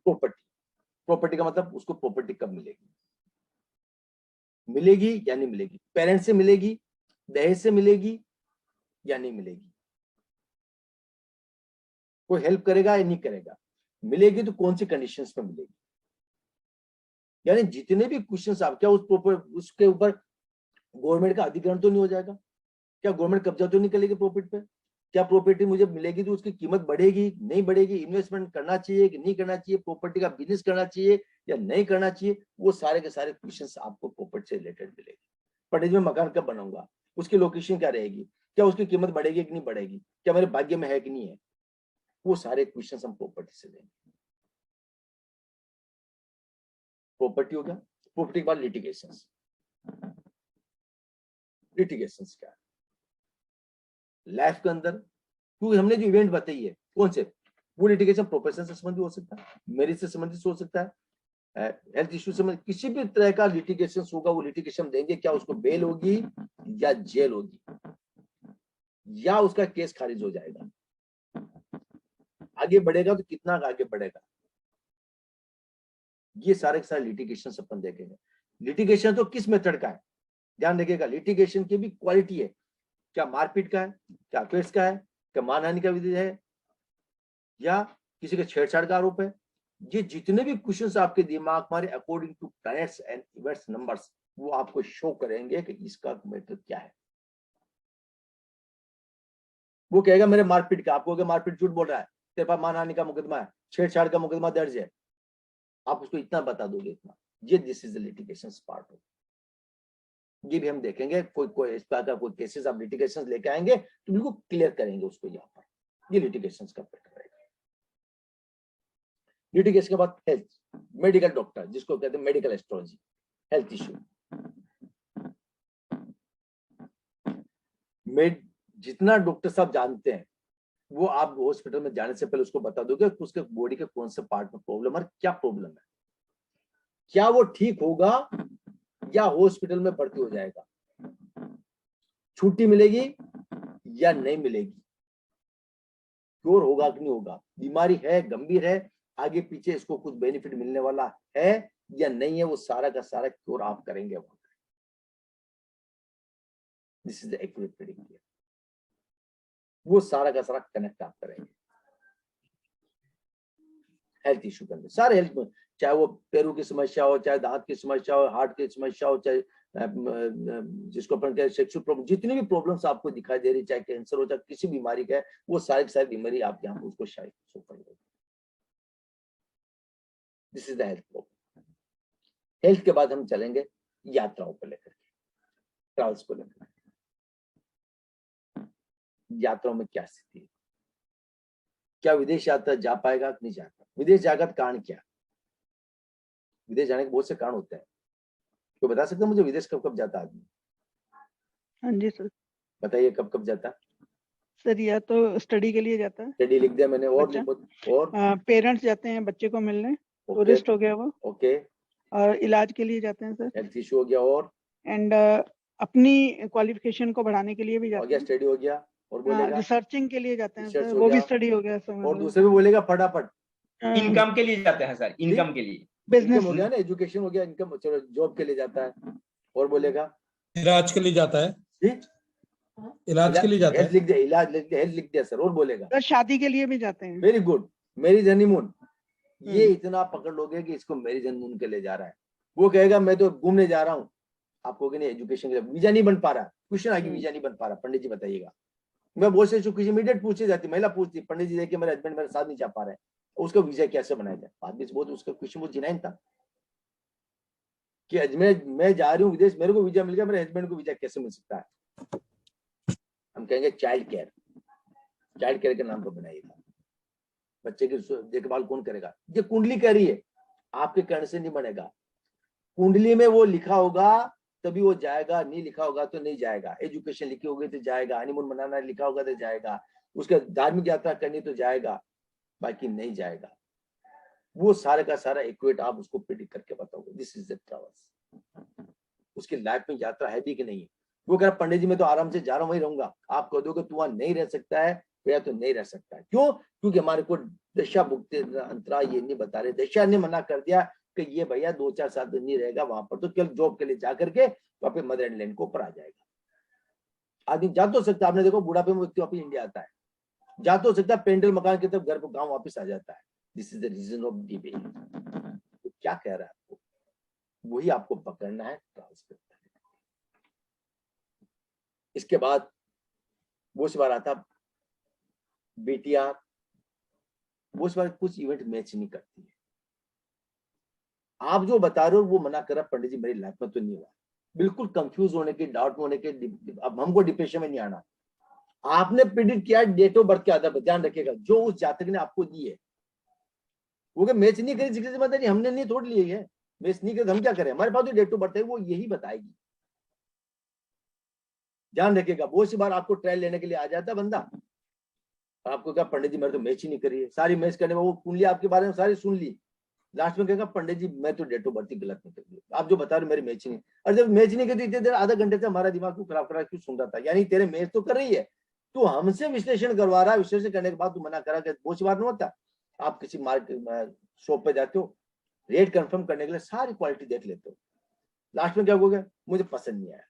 Speaker 1: प्रॉपर्टी का मतलब उसको प्रॉपर्टी कब मिलेगी, मिलेगी या नहीं मिलेगी, पेरेंट्स से मिलेगी, दहेज से मिलेगी या नहीं मिलेगी, कोई हेल्प करेगा या नहीं करेगा, मिलेगी तो कौन सी कंडीशंस में मिलेगी। यानी जितने भी क्वेश्चंस आप, क्या उसके ऊपर गवर्नमेंट का अधिग्रहण तो नहीं हो जाएगा, क्या गवर्नमेंट कब्जा तो नहीं करेगी प्रॉपर्टी पे, क्या प्रॉपर्टी मुझे मिलेगी तो उसकी कीमत बढ़ेगी नहीं बढ़ेगी, इन्वेस्टमेंट करना चाहिए कि नहीं करना चाहिए, प्रॉपर्टी का बिजनेस करना चाहिए या नहीं करना चाहिए, वो सारे के सारे क्वेश्चंस आपको प्रॉपर्टी से रिलेटेड मिलेगी। पटेज में मकान कब बनाऊंगा, उसकी लोकेशन क्या रहेगी, क्या उसकी कीमत बढ़ेगी कि नहीं बढ़ेगी, क्या मेरे भाग्य में है कि नहीं है, वो सारे क्वेश्चंस हम प्रॉपर्टी से लेंगे। प्रॉपर्टी हो गया। प्रॉपर्टी के बाद लिटिगेशंस। लिटिगेशंस क्या है लाइफ के अंदर, क्योंकि हमने जो इवेंट बताई है कौन से, वो लिटिगेशन प्रोफेशन से संबंधित हो सकता है, मैरिज से संबंधित हो सकता है, हेल्थ इश्यू से, किसी भी तरह का लिटिगेशन होगा, वो लिटिगेशन देंगे। क्या उसको बेल होगी या जेल होगी, या उसका केस खारिज हो जाएगा, आगे बढ़ेगा तो कितना आगे बढ़ेगा, ये सारे के सारे लिटिगेशन अपन देखेंगे। लिटिगेशन तो किस मेथड का है, ध्यान रखिएगा। लिटिगेशन की भी क्वालिटी है, क्या मारपीट का है, क्या अफेयर्स का है, क्या मानहानि का विधि है, या किसी का छेड़छाड़ का आरोप है। ये जितने भी क्वेश्चंस आपके दिमाग हमारे according to planets and events numbers, वो आपको शो करेंगे कि इसका मैटर क्या है। वो कहेगा मेरे मारपीट का, आपको मारपीट झूठ बोल रहा है, तेरे पास मानहानि का मुकदमा है, छेड़छाड़ का मुकदमा दर्ज है, आप उसको इतना बता दोगे, इतना। ये this is the litigation part हो, ये भी हम देखेंगे। कोई इस प्रकार का कोई केसेस आप लिटिगेशन लेके आएंगे तो बिल्कुल क्लियर करेंगे उसको यहाँ पर, ये लिटिगेशन का पैटर्न रहेगा। लिटिगेशन के बाद हेल्थ, मेडिकल डॉक्टर जिसको कहते हैं मेडिकल एस्ट्रोलॉजी, हेल्थ इश्यू। जितना डॉक्टर साहब जानते हैं वो आप हॉस्पिटल में जाने से पहले उसको बता दोगे उसके बॉडी के कौन से पार्ट में प्रॉब्लम है, क्या प्रॉब्लम है, क्या वो ठीक होगा या हॉस्पिटल में भर्ती हो जाएगा, छुट्टी मिलेगी या नहीं मिलेगी, क्योर होगा कि नहीं होगा, बीमारी है गंभीर है, आगे पीछे इसको कुछ बेनिफिट मिलने वाला है या नहीं है, वो सारा का सारा क्योर आप करेंगे। This is the accurate prediction, वो सारा का सारा कनेक्ट आप करेंगे हेल्थ इश्यू के अंदर। सारे हेल्थ में, चाहे वो पैरों की समस्या हो, चाहे दांत की समस्या हो, हार्ट की समस्या हो, चाहे जिसको अपन कहते हैं सेक्सुअल प्रॉब्लम, जितनी भी प्रॉब्लम्स आपको दिखाई दे रही, चाहे कैंसर हो चाहे किसी बीमारी का है, वो सारी की सारी बीमारी आप यहाँ उसको शायद सो पाएंगे। This is the health problem. Health के बाद हम चलेंगे यात्राओं को लेकर के, ट्रैवल्स को लेकर। यात्राओं में क्या स्थिति है, क्या विदेश यात्रा जा पाएगा कि नहीं जा पाएगा, विदेश जाएगा तो कारण क्या, विदेश जाने के बहुत से कारण होते हैं। तो बता सकते हैं मुझे विदेश कब कब जाता आदमी?
Speaker 3: हाँ जी सर।
Speaker 1: बताइए कब कब जाता?
Speaker 3: सर या तो स्टडी के लिए जाता है,
Speaker 1: स्टडी लिख दिया मैंने, और
Speaker 3: बच्चा।
Speaker 1: लिखो। और
Speaker 3: पेरेंट्स जाते हैं बच्चे को मिलने,
Speaker 1: ओके
Speaker 3: टूरिस्ट हो गया वो,
Speaker 1: ओके,
Speaker 3: और इलाज के लिए जाते हैं सर,
Speaker 1: हेल्थ इशू हो गया, और
Speaker 3: एंड अपनी क्वालिफिकेशन को बढ़ाने के लिए भी
Speaker 1: हो
Speaker 3: जाते
Speaker 1: गया,
Speaker 3: हैं,
Speaker 1: स्टडी हो गया, और बोलेगा
Speaker 3: रिसर्चिंग के लिए जाते हैं
Speaker 1: रिसर्च
Speaker 3: सर,
Speaker 1: हो
Speaker 3: वो भी
Speaker 1: गया,
Speaker 3: स्टडी हो गया समझ
Speaker 1: और
Speaker 3: लो।
Speaker 1: दूसरे भी बोलेगा फटाफट
Speaker 6: इनकम के लिए जाते हैं सर, इनकम के लिए।
Speaker 1: इनकम
Speaker 3: बिजनेस
Speaker 1: हो गया ना, एजुकेशन हो गया, इनकम, चलो जॉब के लिए जाता है, और बोलेगा
Speaker 8: इलाज के लिए जाता है,
Speaker 1: जी
Speaker 8: इलाज के लिए जाता
Speaker 1: हेल्थ
Speaker 8: है।
Speaker 1: लिख दिया, इलाज लिख दिया, हेल्थ लिख दिया सर, और बोलेगा
Speaker 3: सर शादी के लिए भी जाते हैं।
Speaker 1: Very good, marriage honeymoon. ये इतना पकड़ लोगे कि इसको मैरिज हनीमून के ले जा रहा है, वो कहेगा मैं तो घूमने जा रहा हूँ, आप कहोगे नहीं एजुकेशन के लिए, वीजा नहीं बन पा रहा, क्वेश्चन आगे वीजा नहीं बन पा रहा, पंडित जी बताइएगा। मैं बहुत से किसी इमीडिएट पूछी जाती, महिला पूछती, पंडित जी देखिए मेरे हस्बैंड मेरे साथ नहीं जा पा रहे, उसका वीजा कैसे बनाया जाए? आदमी से बहुत उसका क्वेश्चन बहुत जिनाइन था कि अजमेर मैं जा रही हूँ विदेश, मेरे को वीजा मिल गया, मेरे हस्बैंड को वीजा कैसे मिल सकता है? हम कहेंगे चाइल्ड केयर के नाम पर बनाइएगा। बच्चे की देखभाल कौन करेगा? ये कुंडली कह रही है, आपके कहने से नहीं बनेगा। कुंडली में वो लिखा होगा तभी वो जाएगा, नहीं लिखा होगा तो नहीं जाएगा। एजुकेशन लिखी होगी तो जाएगा, हनीमून मनाना लिखा होगा तो जाएगा, उसके धार्मिक यात्रा करनी तो जाएगा, बाकी नहीं जाएगा। वो सारे का सारा एक्यूरेट आप उसको प्रेडिक्ट करके बताओगे, दिस इज द ट्रैवल्स। उसकी लाइफ में यात्रा है भी कि नहीं है? वो कह रहा पंडित जी मैं तो आराम से जा रहा हूँ, वहीं रहूंगा। आप कह दोगे तू वहां नहीं रह सकता है, या तो नहीं रह सकता है। क्यों? क्योंकि हमारे को दशा भुक्ति अंतरा ये नहीं बता रहे, दशा ने मना कर दिया कि ये भैया 2-4 साल नहीं रहेगा वहां पर, तो केवल जॉब के लिए जा करके वापस मदर लैंड को ऊपर आ जाएगा। आदमी जा तो सकता है, आपने देखो बुढ़ापे में व्यक्ति वापस इंडिया आता है, जा तो सकता है, पेंडल मकान की तरफ घर को गांव वापस आ जाता है। This is the reason of debate. तो क्या कह रहा है आपको, वही आपको पकड़ना है, ट्रांसफर। इसके बाद वो सवाल आता, बेटियां वो सवाल कुछ इवेंट मैच नहीं करती है। आप जो बता रहे हो वो मना कर रहा पंडित जी मेरी लाइफ में तो नहीं हुआ। बिल्कुल कंफ्यूज होने के, डाउट होने के, अब हमको डिप्रेशन में नहीं आना। आपने प्रेडिक्ट किया डेट ऑफ बर्थ के आधार पर, ध्यान रखिएगा, जो उस जातक ने आपको दी है वो मैच नहीं करी, जिसकी जिम्मेदारी हमने नहीं तोड़ ली है। मैच नहीं करी हम क्या करें, हमारे पास जो डेट ऑफ बर्थ है वो यही बताएगी। ध्यान रखिएगा, बहुत सी बार आपको ट्रायल लेने के लिए आ जाता है बंदा, आपको क्या पंडित जी मेरे तो मैच ही नहीं करी है, सारी मैच करने में वो कुंडली आपके बारे में सारी सुन ली, लास्ट में कहेगा पंडित जी मैं तो डेट ऑफ बर्थ ही गलत नहीं कर, आप जो बता रहे मेरी मैच नहीं। और जब मैच नहीं करती इतने देर आधा घंटे से हमारा दिमाग को खराब करा क्यों सुन रहा था, यानी तेरे मैच तो कर रही है, तू हमसे विश्लेषण करवा रहा है, विश्लेषण करने के बाद तू मना करा। बहुत सी बार नहीं होता, आप किसी मार्केट शॉप पे जाते हो, रेट कंफर्म करने के लिए सारी क्वालिटी देख लेते हो, लास्ट में क्या हो गया, मुझे पसंद नहीं आया।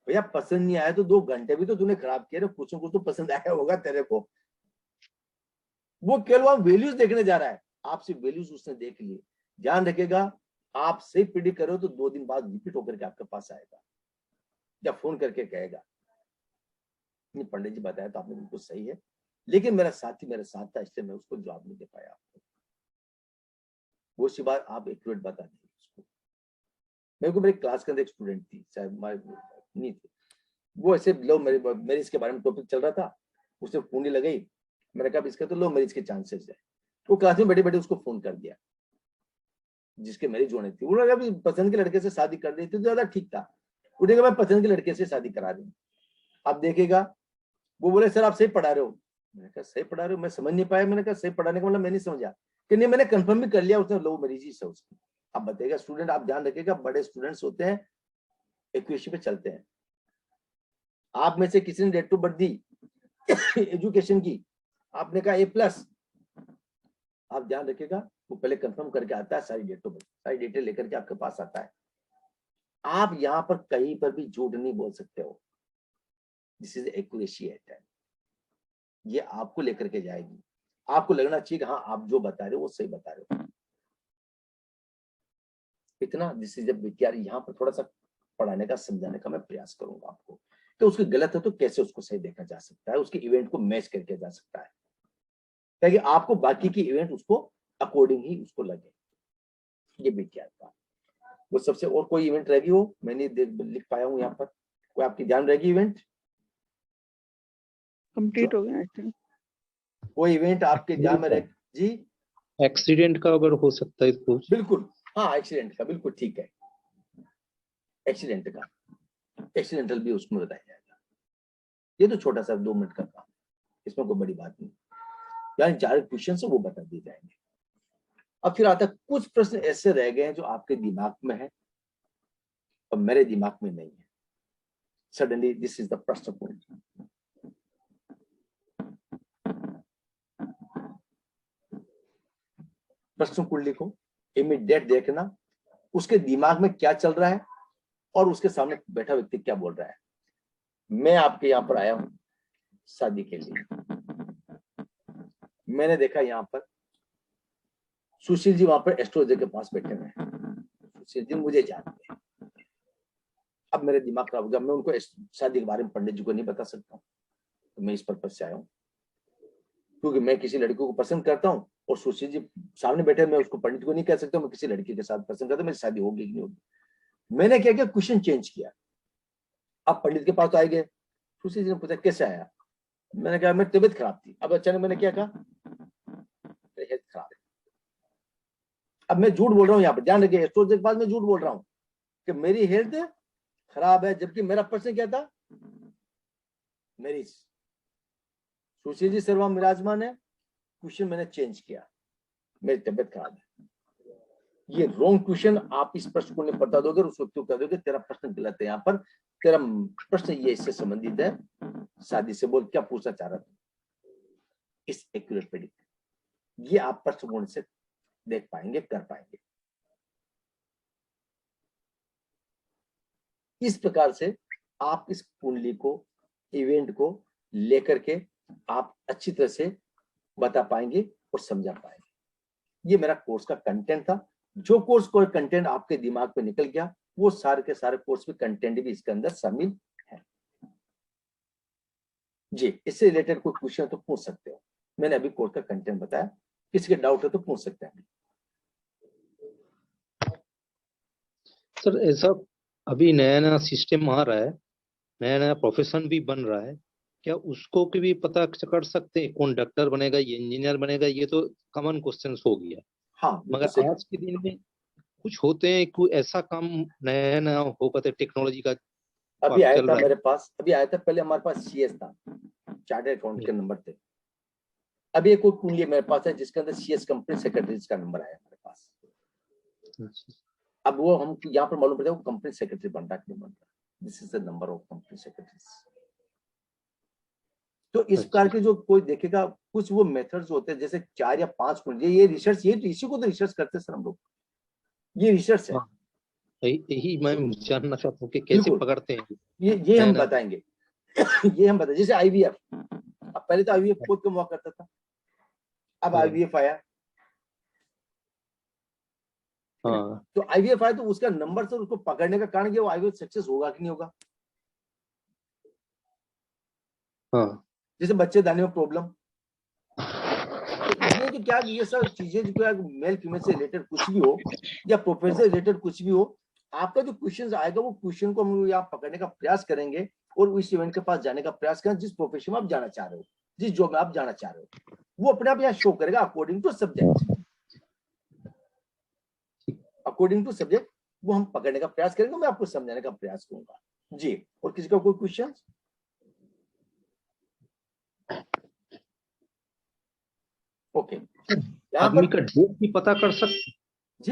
Speaker 1: भैया पसंद नहीं आया तो 2 घंटे भी तो तूने खराब किया, कुछ न कुछ तो पसंद आया होगा तेरे को। वो केवल वहां वैल्यूज देखने जा रहा है, आपसे वैल्यूज उसने देख लिए। ध्यान रखिएगा, आप सही प्रेडिक्ट करो तो 2 दिन बाद रिपीट होकर के आपके पास आएगा, या फोन करके कहेगा नहीं पंडित जी बताया तो आपने बिल्कुल सही है, लेकिन मेरा साथी मेरे साथ था इसलिए मैं उसको जवाब नहीं दे पाया आपको। वो सी बात आप एक्यूरेट बता देंगे उसको। मेरे को मेरे क्लास के अंदर एक स्टूडेंट थी, शायद नहीं थी, वो ऐसे लव मैरिज के बारे में टॉपिक चल रहा था, उसे कुंडली लगाई, मैंने कहा इसका तो लव मैरिज के चांसेस है। वो क्लास में बैठे बैठे उसको फोन कर दिया जिसके मैरिज होने थी, उन्होंने कहा पसंद के लड़के से शादी कर दी थी तो ज्यादा ठीक था, उठेगा मैं पसंद के लड़के से शादी करा रही हूँ। आप देखेगा, वो बोले सर आप सही पढ़ा रहे हो, मैंने कहा सही पढ़ा रहे हो, मैं समझ नहीं पाया, मैंने कहा सही पढ़ाने का मतलब मैं नहीं समझा कि नहीं, मैंने कंफर्म भी कर लिया उसने लव मैरिज ही से उसकी। अब बताइएगा स्टूडेंट, आप ध्यान रखिएगा, बड़े स्टूडेंट्स होते हैं एक्वेशन पे चलते हैं। आप में से किसी ने डेट ऑफ बर्थ दी एजुकेशन की, आपने कहा A+, आप ध्यान रखिएगा वो पहले कंफर्म करके आता है, सारी डेट ऑफ बर्थ सारी डिटेल लेकर के आपके पास आता है। आप यहाँ पर कहीं पर भी झूठ नहीं बोल सकते हो, दिस इज एक्यूरेसी एट, ये आपको लेकर के जाएगी। आपको लगना चाहिए कि हाँ आप जो बता रहे हो वो सही बता रहे हो, इतना। दिस इज अ, यहाँ पर थोड़ा सा पढ़ाने का, समझाने का मैं प्रयास करूंगा आपको कि उसकी गलत है तो कैसे उसको सही देखा जा सकता है, उसके इवेंट को मैच करके जा सकता है, ताकि आपको बाकी की इवेंट उसको अकॉर्डिंग ही उसको लगे। ये विज्ञान का वो सबसे। और कोई इवेंट रहेगी हो, मैंने लिख पाया हूँ यहाँ पर, कोई आपकी ध्यान रहेगी इवेंट?
Speaker 3: कंप्लीट हो गया आई थिंक।
Speaker 1: कोई इवेंट आपके ध्यान में रहे जी?
Speaker 9: एक्सीडेंट का अगर हो सकता है तो
Speaker 1: बिल्कुल, हाँ एक्सीडेंट का, बिल्कुल ठीक है, एक्सीडेंट का, एक्सीडेंटल भी उसमें बताया जाएगा। ये तो छोटा सा 2 मिनट का काम, इसमें कोई बड़ी बात नहीं, यानी 4 क्वेश्चन से वो बता दिए जाएंगे। अब फिर आता कुछ प्रश्न ऐसे रह गए हैं जो आपके दिमाग में है और मेरे दिमाग में नहीं है। सडनली दिस इज द प्रश्न पॉइंट। प्रश्न कुंडली को इमीडिएट देखना, उसके दिमाग में क्या चल रहा है और उसके सामने बैठा व्यक्ति क्या बोल रहा है। मैं आपके यहाँ पर आया हूं शादी के लिए, मैंने देखा यहाँ पर सुशील जी वहां पर एस्ट्रोलॉजर के पास बैठे हुए हैं, सुशील जी मुझे जानते हैं। अब मेरे दिमाग खराब हो गया, मैं उनको शादी के बारे में पंडित जी को नहीं बता सकता हूँ, तो मैं इस पर्पज से आया हूँ क्योंकि मैं किसी लड़की को पसंद करता हूँ और सुशील जी सामने बैठे, मैं उसको पंडित को नहीं कह सकता मैं किसी लड़की के साथ पसंद करता हूँ, मेरी शादी होगी कि नहीं होगी। मैंने क्या किया, क्वेश्चन चेंज किया। अब पंडित के पास तो आए गए, सुशील जी ने पूछा कैसे आया, मैंने कहा मेरी तबीयत खराब थी। अब अचानक मैंने क्या कहा, हेल्थ खराब है। अब मैं झूठ बोल रहा हूँ यहाँ पर, ध्यान रखिए, एस्ट्रोलॉजर के पास मैं झूठ बोल रहा हूँ कि मेरी हेल्थ खराब है, जबकि मेरा प्रश्न क्या था, मेरी सुशील जी सर्वम विराजमान है, क्वेश्चन मैंने चेंज किया, मेरी तबीयत खराब है। ये रॉन्ग क्वेश्चन आप इस प्रश्न को नहीं बता दोगे, उस व्यक्ति को कह दोगे तेरा प्रश्न गलत है, यहाँ पर तेरा प्रश्न ये इससे संबंधित है, शादी से बोल क्या पूछना चाह रहा था, इस एक्यूरेट प्रेडिक्ट। ये आप प्रश्न कोण से देख पाएंगे, कर पाएंगे। इस प्रकार से आप इस कुंडली को, इवेंट को लेकर के आप अच्छी तरह से बता पाएंगे और समझा पाएंगे। ये मेरा कोर्स का कंटेंट था। जो कोर्स को कंटेंट आपके दिमाग में निकल गया, वो सारे के सारे कोर्स में कंटेंट भी इसके अंदर शामिल है जी। इससे रिलेटेड कोई क्वेश्चन तो पूछ सकते हो, मैंने अभी कोर्स का कंटेंट बताया, किसी के डाउट है तो पूछ सकते हैं।
Speaker 9: सर ऐसा अभी नया नया सिस्टम आ रहा है, नया नया प्रोफेशन भी बन रहा है, क्या उसको की भी पता कर सकते हैं कौन डॉक्टर बनेगा, ये इंजीनियर बनेगा, ये तो कॉमन क्वेश्चन हो गया।
Speaker 1: हाँ,
Speaker 9: मगर आज के दिन में कुछ होते हैं, कोई ऐसा काम नया नया हो पाता टेक्नोलॉजी का
Speaker 1: अभी आया था मेरे पास, अभी आया था, पहले हमारे पास सीएस था, चार्टर्ड अकाउंट के नंबर थे। अभी एक कुंडली मेरे पास है जिसके अंदर सीएस कंपनी सेक्रेटरी का नंबर आया हमारे पास। अब वो हम यहाँ पर मालूम पड़ता है वो कंपनी सेक्रेटरी बन रहा है कि नहीं बन रहा। This is the number of company secretaries. तो इस प्रकार के जो कोई देखेगा, कुछ वो मेथड्स होते हैं, जैसे 4 या 5 कुंडली, ये रिसर्च, ये इसी को तो रिसर्च करते हैं सर हम लोग, ये रिसर्च है।
Speaker 9: यही मैं जानना चाहता हूँ कि कैसे पकड़ते हैं
Speaker 1: ये हम बताएंगे। ये हम बताएंगे, जैसे आईवीएफ, अब पहले तो आईवीएफ बहुत कम हुआ करता था, अब आईवीएफ आया।
Speaker 9: हाँ।
Speaker 1: तो आईवीएफ आया तो उसका नंबर से उसको पकड़ने का कारण क्या, वो आईवीएफ सक्सेस होगा कि नहीं होगा।
Speaker 9: हाँ।
Speaker 1: जैसे बच्चे दाने में प्रॉब्लम, तो ये जो क्या, ये सब चीजें जो मेल फीमेल से रिलेटेड कुछ भी हो या प्रोफेशन से रिलेटेड कुछ भी हो, आपका जो क्वेश्चन आएगा वो क्वेश्चन को हम यहाँ पकड़ने का प्रयास करेंगे और उस इवेंट के पास जाने का प्रयास करें, जिस प्रोफेशन में आप जाना चाह रहे हो, जिस जॉब में आप जाना चाह रहे हो, वो अपने आप यहाँ शो करेगा according to subject. According to subject वो हम पकड़ने का प्रयास करेंगे, मैं आपको समझाने का प्रयास करूंगा जी। और किसी का कोई क्वेश्चन? ओके,
Speaker 9: आदमी का डेट भी पता कर सकते
Speaker 1: जी?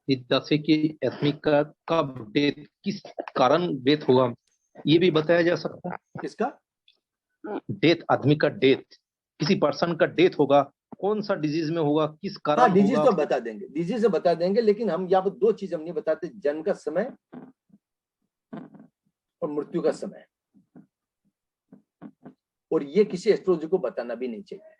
Speaker 9: ये जैसे कि आदमी का कब डेथ, किस कारण डेथ होगा, ये भी बताया जा सकता है।
Speaker 1: किसका
Speaker 9: डेथ? आदमी का डेथ, किसी पर्सन का डेथ होगा, कौन सा डिजीज में होगा, किस कारण होगा।
Speaker 1: डिजीज तो बता देंगे, डिजीज से बता देंगे, लेकिन हम यहाँ पर 2 चीज हम नहीं बताते, जन्म का समय और मृत्यु का समय, और ये किसी एस्ट्रोलॉजी को बताना भी नहीं चाहिए।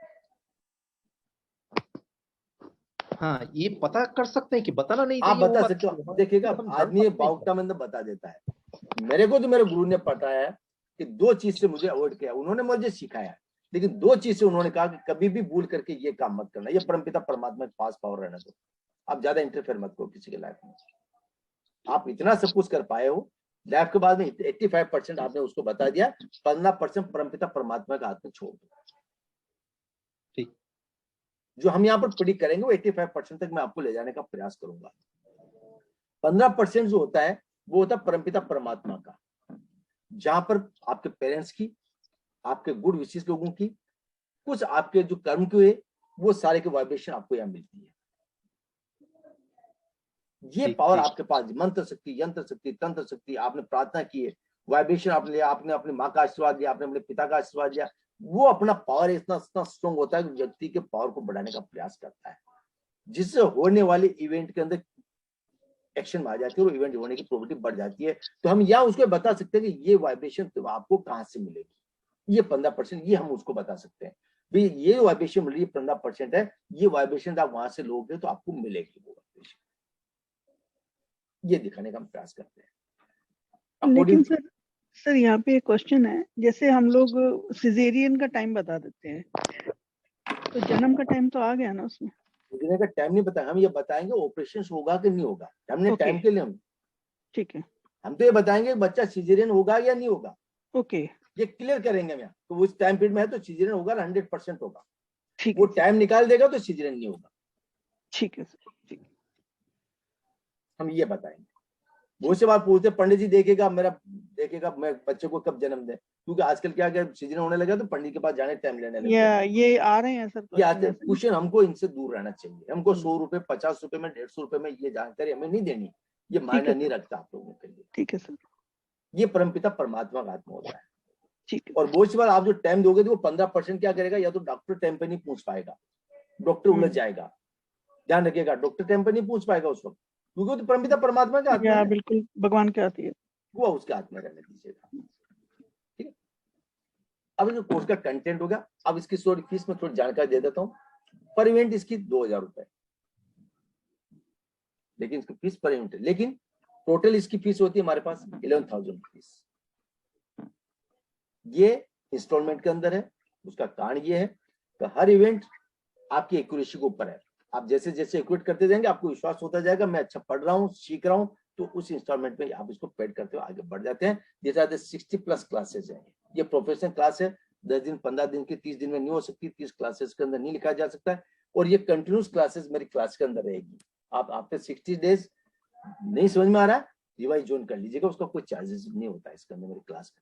Speaker 9: हाँ, ये पता कर सकते हैं कि बताना नहीं
Speaker 1: आप
Speaker 9: चाहिए, वो
Speaker 1: बता
Speaker 9: बात
Speaker 1: सकते
Speaker 9: ठीक है।
Speaker 1: हो। देखिएगा
Speaker 9: हम जान
Speaker 1: आदमी
Speaker 9: सकते हैं।
Speaker 1: भावुकता में अंदर बता देता है। मेरे को तो मेरे गुरु ने बताया है कि 2 चीज से मुझे अवॉइड किया, उन्होंने मुझे सिखाया, लेकिन 2 चीज से उन्होंने कहा कि कभी भी भूल करके ये काम मत करना, ये परमपिता परमात्मा के पास पावर रहना दो, आप ज्यादा इंटरफेयर मत करो किसी के लाइफ में। आप इतना सब कुछ कर पाए हो लाइफ के बाद में, 85% आपने उसको बता दिया, 15% परमपिता परमात्मा के हाथ में छोड़ दो।
Speaker 9: ठीक।
Speaker 1: जो हम यहाँ पर प्रेडिक्ट करेंगे वो 85% तक मैं आपको ले जाने का प्रयास करूंगा। 15% जो होता है वो होता है परमपिता परमात्मा का, जहां पर आपके पेरेंट्स की, आपके गुड विशेष लोगों की, कुछ आपके जो कर्म के हुए, वो सारे के वाइब्रेशन आपको यहाँ मिलती है। ये
Speaker 9: ठीक,
Speaker 1: पावर
Speaker 9: ठीक।
Speaker 1: आपके पास, मंत्र शक्ति, यंत्र शक्ति, तंत्र शक्ति, आपने प्रार्थना की है, वाइब्रेशन आपने लिया, आपने अपनी माँ का आशीर्वाद लिया, आपने अपने पिता का आशीर्वाद लिया, वो अपना पावर इतना इतना स्ट्रॉन्ग होता है कि व्यक्ति के पावर को बढ़ाने का प्रयास करता है, जिससे होने वाले इवेंट के अंदर एक्शन आ जाती है और इवेंट होने की प्रोबेबिलिटी बढ़ जाती है। तो हम यहाँ उसको बता सकते हैं कि ये वाइब्रेशन तो आपको कहाँ से मिलेगी, ये 15%, ये हम उसको बता सकते हैं भाई ये वाइब्रेशन मिल रही है 15% है, ये वाइब्रेशन आप वहां से लोगे तो आपको मिलेगी वो वाइब्रेशन, ये दिखाने का हम प्रयास करते हैं।
Speaker 3: लेकिन सर यहाँ पे एक क्वेश्चन है, जैसे हम लोग सिजेरियन का टाइम बता देते हैं, तो जन्म का टाइम तो आ गया ना उसमें?
Speaker 1: सिजेरियन का टाइम नहीं बताया, हम ये बताएंगे ऑपरेशन होगा कि नहीं होगा, हमने
Speaker 3: ओके।
Speaker 1: टाइम के लिए हम
Speaker 3: ठीक है।
Speaker 1: हम तो ये बताएंगे बच्चा सिजेरियन होगा या नहीं होगा,
Speaker 3: ओके।
Speaker 1: ये क्लियर करेंगे हम। तो उस टाइम पीरियड में है तो सिजेरियन होगा, 100% होगा।
Speaker 3: ठीक
Speaker 1: वो
Speaker 3: है।
Speaker 1: टाइम निकाल देगा तो सिजेरियन नहीं होगा।
Speaker 3: ठीक है सर, ठीक है।
Speaker 1: हम ये बताएंगे। बहुत से बार पूछते पंडित जी देखेगा मैं बच्चे को कब जन्म दे, क्योंकि आजकल क्या सिजेरियन होने लगा तो पंडित के पास जाने टाइम लेने लगे।
Speaker 3: ये आ रहे हैं सर
Speaker 1: ये आते
Speaker 3: क्वेश्चन ऐसे?
Speaker 1: क्वेश्चन, हमको इनसे दूर रहना चाहिए। हमको 100 रुपए, 50 रुपए में, 150 रुपए में ये जानकारी हमें नहीं देनी, ये मायना नहीं रखता आप लोगों के लिए।
Speaker 3: ठीक है सर।
Speaker 1: ये परमपिता परमात्मा का आत्मा होता है।
Speaker 3: ठीक है।
Speaker 1: और बहुत सी बार आप जो टाइम दोगे तो वो 15% क्या करेगा, या तो डॉक्टर टाइम पे नहीं पूछ पाएगा, डॉक्टर उलझ जाएगा। ध्यान रखिएगा, डॉक्टर टाइम पे नहीं पूछ पाएगा उस वक्त, क्योंकि वो तो परमपिता परमात्मा का आत्मा है,
Speaker 3: बिल्कुल भगवान के आती है,
Speaker 1: वो उसके हाथ में रहने दीजिएगा। ठीक है। अब जो कोर्स का कंटेंट हो गया, अब इसकी थोड़ी फीस में थोड़ी जानकारी दे देता हूँ। पर इवेंट इसकी 2000 रुपए, लेकिन इसकी फीस पर इवेंट है, लेकिन टोटल इसकी फीस होती है हमारे पास 11,000 रुपीज। ये इंस्टॉलमेंट के अंदर है। उसका कारण ये है कि हर इवेंट आपकी एक्यूरेसी के ऊपर है। आप जैसे जैसे एक्यूरेट करते जाएंगे आपको विश्वास होता जाएगा, मैं अच्छा पढ़ रहा हूँ, सीख रहा हूँ, तो उस इंस्टॉलमेंट में आप इसको पेड करते हुए आगे बढ़ जाते हैं। जैसे 60+ क्लासेस है, ये प्रोफेशनल क्लास है, 10 दिन, 15 दिन की, 30 दिन में नहीं हो सकती, 30 क्लासेस के अंदर नहीं लिखा जा सकता है। और ये कंटिन्यूस क्लासेस मेरी क्लास के अंदर रहेगी। आप आफ्टर 60 डेज नहीं समझ में आ रहा है, रिवाइज ज्वाइन कर लीजिएगा, उसका कोई चार्जेस नहीं होता है इसके अंदर। मेरी क्लास का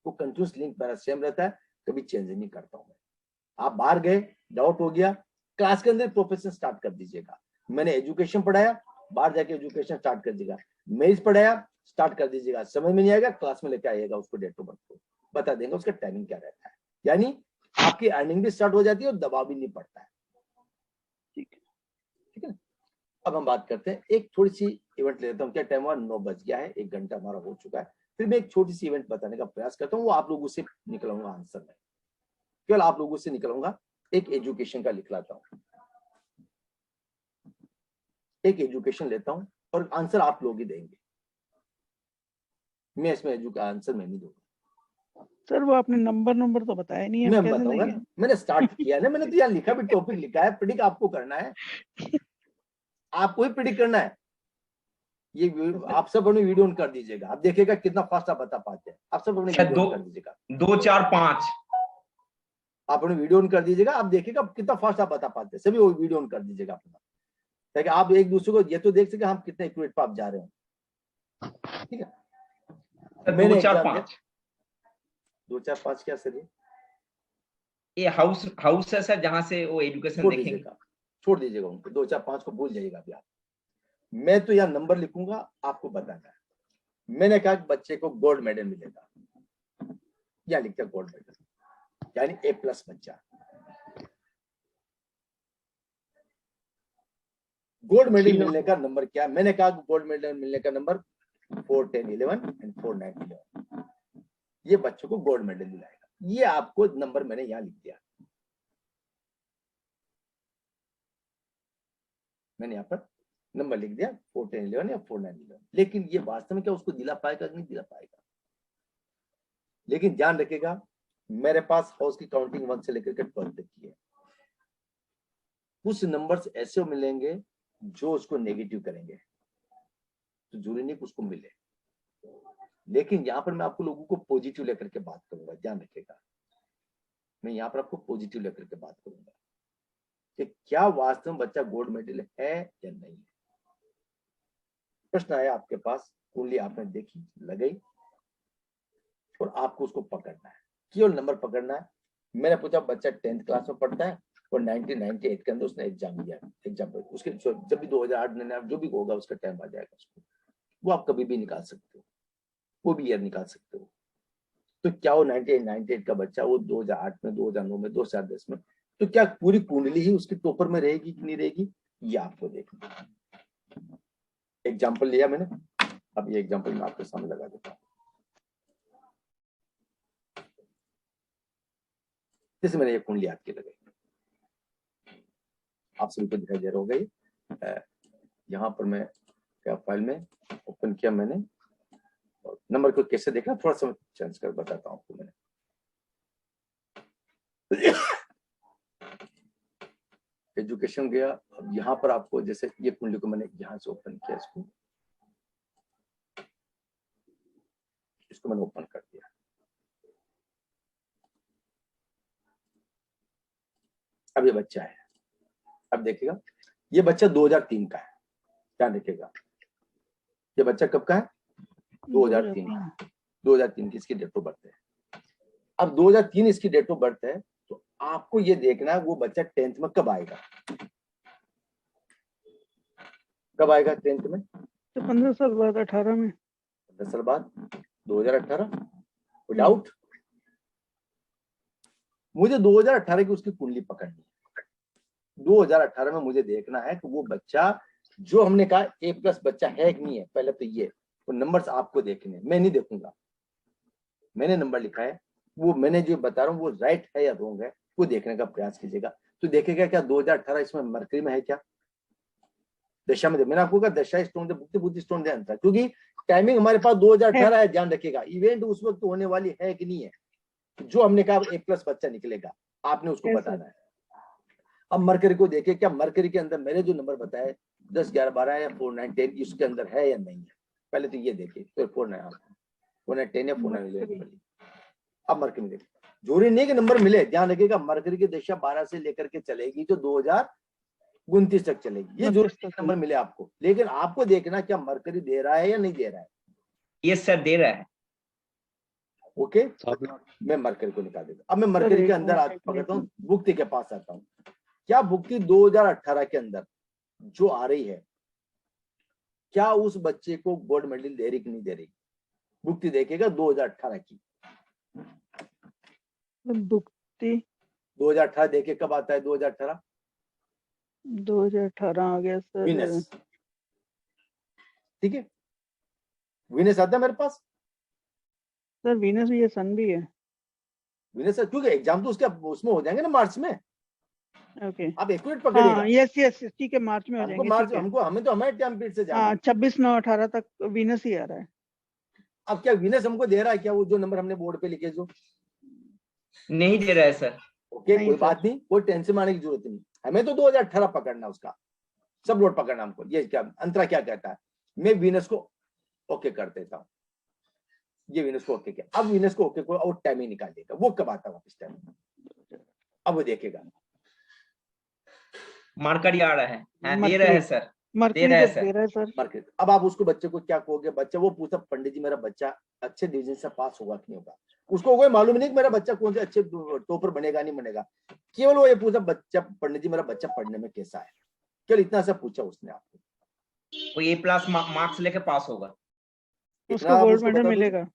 Speaker 1: वो कंटिन्यूस लिंक मेरा सेम रहता है, कभी चेंज नहीं करता हूं मैं। आप बाहर गए, डाउट हो गया, क्लास के अंदर प्रोफेशन स्टार्ट कर दीजिएगा। मैंने एजुकेशन पढ़ाया, बाहर जाके एजुकेशन स्टार्ट कर दीजिएगा। मेज पढ़ाया, स्टार्ट कर दीजिएगा। समझ में नहीं आएगा, क्लास में लेके आइएगा, उसको डेट ऑफ बर्थ को बता देंगे, उसका टाइमिंग क्या रहता है। यानी आपकी अर्निंग भी स्टार्ट हो जाती है और दबाव भी नहीं पड़ता है। ठीक है। अब हम बात करते हैं, एक थोड़ी सी इवेंट लेता हूँ। क्या टाइम हुआ? 9 बज गया है, 1 घंटा हमारा हो चुका है। फिर मैं एक छोटी सी इवेंट बताने का प्रयास करता हूँ, वो आप लोगों से निकलूंगा आंसर में, केवल आप लोगों से निकलूंगा। एक एजुकेशन का लिख लाता हूँ, एक एजुकेशन लेता हूँ और आंसर आप लोग ही देंगे, मैं इसमें आंसर मैं नहीं दूंगा।
Speaker 3: सर वो आपने नंबर तो बताया नहीं है,
Speaker 1: मैं
Speaker 3: कैसे
Speaker 1: बताऊंगा
Speaker 3: देंगे?
Speaker 1: ना, मैंने स्टार्ट किया ना, मैंने तो यहाँ लिखा भी, टॉपिक लिखा है, प्रेडिक्ट आपको करना है, आपको ही प्रेडिक्ट करना है। ये आप सब अपने वीडियो ऑन कर दीजिएगा, आप देखिएगा कितना फास्ट आप बता पाते हैं। आप सब अपने वीडियो ऑन कर दीजिएगा,
Speaker 6: 2 4 5
Speaker 1: आप अपने वीडियो ऑन कर दीजिएगा, आप देखिएगा कितना फास्ट आप बता पाते हैं। सभी वो वीडियो ऑन कर दीजिएगा अपना, ताकि आप एक दूसरे को ये तो देख सके हम कितने एक्यूरेट पे आप जा रहे हैं। ठीक है।
Speaker 6: 2 4 5
Speaker 1: 2 4 5 क्या सर?
Speaker 6: ये हाउस है सर, जहां से वो एजुकेशन देखेंगे।
Speaker 1: छोड़ दीजिएगा उनको, 2 4 5 को भूल जाइएगा अभी आप। मैं तो यहाँ नंबर लिखूंगा, आपको बताना है। मैंने कहा कि बच्चे को गोल्ड मेडल मिलेगा, या लिखते गोल्ड मेडल, यानी A+ बच्चा। गोल्ड मेडल मिलने का नंबर क्या? मैंने कहा गोल्ड मेडल मिलने का नंबर 4 10 11 एंड 4 9 11। ये बच्चों को गोल्ड मेडल दिलाएगा। ये आपको नंबर मैंने यहाँ लिख दिया। मैंने यहाँ पर नंबर लिख दिया 41011 या 4911, लेकिन ये वास्तव में क्या उसको दिला पाएगा कि नहीं दिला पाएगा। लेकिन ध्यान रखिएगा मेरे पास हाउस की काउंटिंग 1 से लेकर के 12 तक की है। कुछ नंबर्स ऐसे मिलेंगे जो उसको नेगेटिव करेंगे, तो जरूरी नहीं कि उसको मिले, लेकिन यहाँ पर मैं आपको लोगों को पॉजिटिव लेकर के बात करूंगा। ध्यान रखिएगा मैं यहाँ पर आपको पॉजिटिव लेकर के बात करूंगा कि क्या वास्तव में बच्चा गोल्ड मेडल है या नहीं है। प्रश्न आया आपके पास, कुंडली आपने देखी, लगाई और आपको उसको पकड़ना है, केवल नंबर पकड़ना है। मैंने पूछा बच्चा 10th क्लास में पढ़ता है और 1998 के अंदर उसने एग्जाम दिया, एग्जाम उसके जब भी 2008 में जो भी होगा उसका टाइम आ जाएगा उसको, वो आप कभी भी निकाल सकते हो, वो भी ईयर निकाल सकते हो। तो क्या वो 1998 का बच्चा वो 2008 में, 2009 में, 2010 में, तो क्या पूरी कुंडली ही उसकी टॉपर में रहेगी कि नहीं रहेगी, ये आपको देखना है। एग्जाम्पल लिया मैंने, अब ये एग्जाम्पल मैं आपके सामने लगा देता हूँ। जैसे मैंने ये कुंडली याद के लगाई, आप सभी को दिखाई दे रहा होगा। यहाँ पर मैं क्या फाइल में ओपन किया मैंने, नंबर को कैसे देखना थोड़ा सा चेंज कर बताता हूँ आपको। मैंने एजुकेशन गया, अब यहाँ पर आपको जैसे ये कुंडली को मैंने यहाँ से ओपन किया, इसको मैंने ओपन कर दिया। अब ये बच्चा है, अब देखिएगा ये बच्चा 2003 का है। ध्यान रखिएगा ये बच्चा कब का है, 2003 का, 2003 की इसकी डेट ऑफ बर्थ है। अब 2003 इसकी डेट ऑफ बर्थ है, तो आपको ये देखना है वो बच्चा 10th में कब आएगा, कब आएगा 10th में,
Speaker 3: तो 15 साल बाद 18 में,
Speaker 1: 15 साल बाद 2018 विदाउट। मुझे 2018 की उसकी कुंडली पकड़नी है। 2018 में मुझे देखना है कि वो बच्चा जो हमने कहा A+ बच्चा है कि नहीं है। पहले तो ये वो नंबर्स आपको देखने, मैं नहीं देखूंगा, मैंने नंबर लिखा है, वो मैंने जो बता रहा हूँ वो राइट है या रॉन्ग है वो देखने का प्रयास कीजिएगा। तो देखेगा क्या 2018 इसमें मरकरी में है क्या, दशा में। मैंने आपको कहा दशा स्टोन भुक्ति बुद्धि स्टोन ध्यान था, क्योंकि टाइमिंग हमारे पास 2018 है। ध्यान रखिएगा इवेंट उस वक्त होने वाली है कि नहीं है, जो हमने कहा A+ बच्चा निकलेगा, आपने उसको बताना है। अब मरकरी को देखिए, क्या मरकरी के अंदर मैंने जो नंबर बताया 10, 11, 12 या 4, 9, 10 इसके अंदर है या नहीं है, पहले तो ये देखिए। फिर 4, 9, 10 या 4, 9, अब मरकरी में देखिए, जरूरी नहीं कि नंबर मिले। ध्यान रखिएगा मरकरी की दशा 12 से लेकर के चलेगी जो 2029 तक चलेगी, ये जरूरी नंबर मिले आपको, लेकिन आपको देखना क्या मरकरी दे रहा है या नहीं दे रहा है।
Speaker 6: ये सर दे रहा है।
Speaker 1: ओके मैं मरकरी को निकाल देता। अब मैं मरकरी के अंदर पकड़ता हूँ, भुक्ति के पास आता हूँ। क्या भुक्ति 2018 के अंदर जो आ रही है, क्या उस बच्चे को गोल्ड मेडल दे रही कि नहीं दे रही, भुक्ति देखेगा 2018 की।
Speaker 3: भुक्ति
Speaker 1: 2018 देखे कब आता है, 2018
Speaker 3: आ गया सर,
Speaker 1: वीनस, ठीक है वीनस आता है मेरे पास
Speaker 3: सर वीनस भी है, सन भी है।
Speaker 1: वीनस, क्योंकि एग्जाम तो उसके उसमें हो जाएंगे ना मार्च में।
Speaker 3: ओके
Speaker 1: आप एक्यूरेट पकड़िएगा।
Speaker 3: हाँ यस ठीक है, मार्च में हो जाएंगे।
Speaker 1: मार्च हमको हमें तो हमारे टाइम पीरियड से जाना
Speaker 3: हाँ 26/9/18 तक वीनस ही आ रहा है।
Speaker 1: अब क्या वीनस हमको दे रहा है क्या, वो जो नंबर हमने बोर्ड पे लिखे जो
Speaker 6: नहीं दे रहा है सर।
Speaker 1: ओके कोई बात नहीं, कोई टेंशन में आने की जरूरत नहीं, हमें तो 2018 पकड़ना, उसका सब लोड पकड़ना हमको। ये क्या अंतरा क्या कहता है, मैं वीनस को ओके कर देता हूँ, ये वीनस को ओके किया। अब वीनस को ओके को और टाइम ही निकाल देगा, वो कब आता है वापस टाइम, अब वो देखेगा
Speaker 6: मरकरी आ रहा है। दे रहा है सर, दे रहा है सर।
Speaker 1: मरकरी। अब आप उसको बच्चे को क्या कहोगे, बच्चा वो पूछता पंडित जी मेरा बच्चा अच्छे डिवीजन से पास होगा कि नहीं होगा, उसको कोई मालूम नहीं कि मेरा बच्चा कौन से अच्छे टॉपर बनेगा नहीं बनेगा, केवल वो ये पूछा बच्चा पंडित जी मेरा बच्चा पढ़ने में कैसा है, केवल इतना सा पूछा उसने आपको।
Speaker 6: वो A+ मार्क्स लेके पास होगा,
Speaker 3: उसको गोल्ड मेडल मिलेगा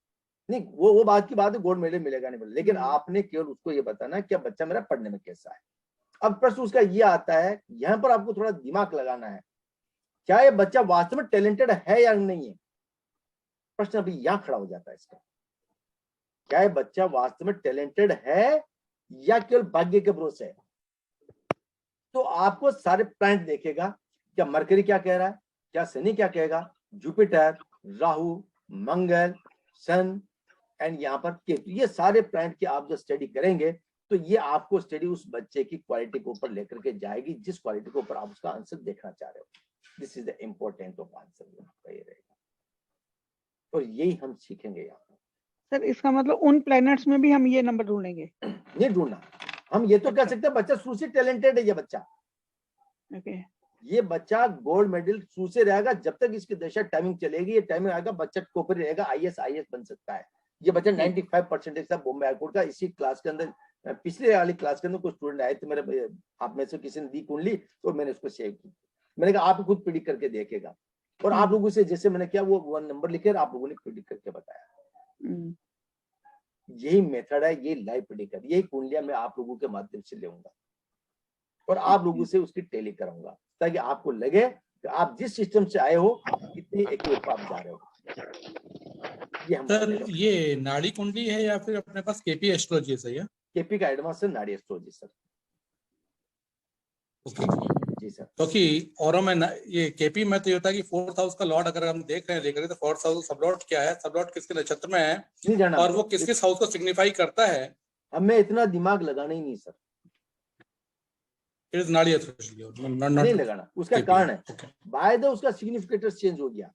Speaker 1: नहीं, वो बात की बात है, गोल्ड मेडल मिलेगा नहीं मिलेगा, लेकिन आपने केवल उसको ये बताना क्या बच्चा मेरा पढ़ने में कैसा है। अब प्रश्न उसका ये आता है, यहाँ पर आपको थोड़ा दिमाग लगाना है, क्या ये बच्चा वास्तव में टैलेंटेड है या नहीं है। प्रश्न अभी यहाँ खड़ा हो जाता है इसका, क्या ये बच्चा वास्तव में टैलेंटेड है या केवल भाग्य के भरोसे है। तो आपको सारे पॉइंट देखेगा, क्या मरकरी क्या कह रहा है, क्या शनि क्या कहेगा, Jupiter, Rahu, Mangal, sun and यहाँ पर केतु, ये सारे प्लैनेट की आप जब स्टडी करेंगे तो ये आपको स्टडी उस बच्चे की क्वालिटी के ऊपर लेकर के जाएगी जिस क्वालिटी के ऊपर आप उसका आंसर देखना चाह रहे हो। This is the important of answer, ये रहेगा और यही हम सीखेंगे यहाँ पर।
Speaker 3: सर इसका मतलब उन प्लैनेट्स में भी हम ये नंबर ढूंढेंगे?
Speaker 1: नहीं ढूंढना, हम ये तो कह सकते हैं बच्चा शुरू से टैलेंटेड है, ये बच्चा,
Speaker 3: ओके,
Speaker 1: ये बच्चा गोल्ड मेडल शुरू से रहेगा जब तक इसकी दशा टाइमिंग चलेगी, ये टाइमिंग आएगा बच्चा टॉपर रहेगा, IAS बन सकता है। ये बच्चा 95% था बॉम्बे एयरपोर्ट का। इसी क्लास के अंदर पिछले वाली क्लास के अंदर कुछ स्टूडेंट आए थे मेरे, आप में से किसी ने दी कुंडली तो मैंने उसको सेव की, मैंने कहा आप खुद प्रिडिक्ट करके देखेगा और आप लोगों से जैसे मैंने किया वो 1 नंबर लिखे और आप लोगों ने प्रिडिक्ट करके बताया। यही मेथड है, ये लाइव प्रिडिक्टर, यही कुंडलियां मैं आप लोगों के माध्यम से लेऊंगा और आप लोगों से उसकी टेली कराऊंगा ताकि आपको लगे कि आप जिस सिस्टम से आए हो कितनी एक्यूरेट आप जा रहे हो। ये हम
Speaker 8: सर ये नाड़ी कुंडली है या फिर अपने पास केपी एस्ट्रोलॉजी है? सही है,
Speaker 1: केपी का एडवांस है, नाड़ी एस्ट्रोलॉजी सर। जी सर।
Speaker 8: क्योंकि और में ये केपी में तो ये होता है कि 4th हाउस का लॉर्ड अगर हम देख रहे हैं तो 4th हाउस सब लॉर्ड क्या है, सब लॉर्ड किसके नक्षत्र में है
Speaker 1: नहीं जाना
Speaker 8: और वो किस किस हाउस को सिग्निफाई करता है,
Speaker 1: हमें इतना दिमाग लगाना ही नहीं सर।
Speaker 8: इट इज नाड़ी एस्ट्रोलॉजी,
Speaker 1: नहीं लगाना, उसका कारण है बाय द उसका सिग्निफिकेटर चेंज हो गया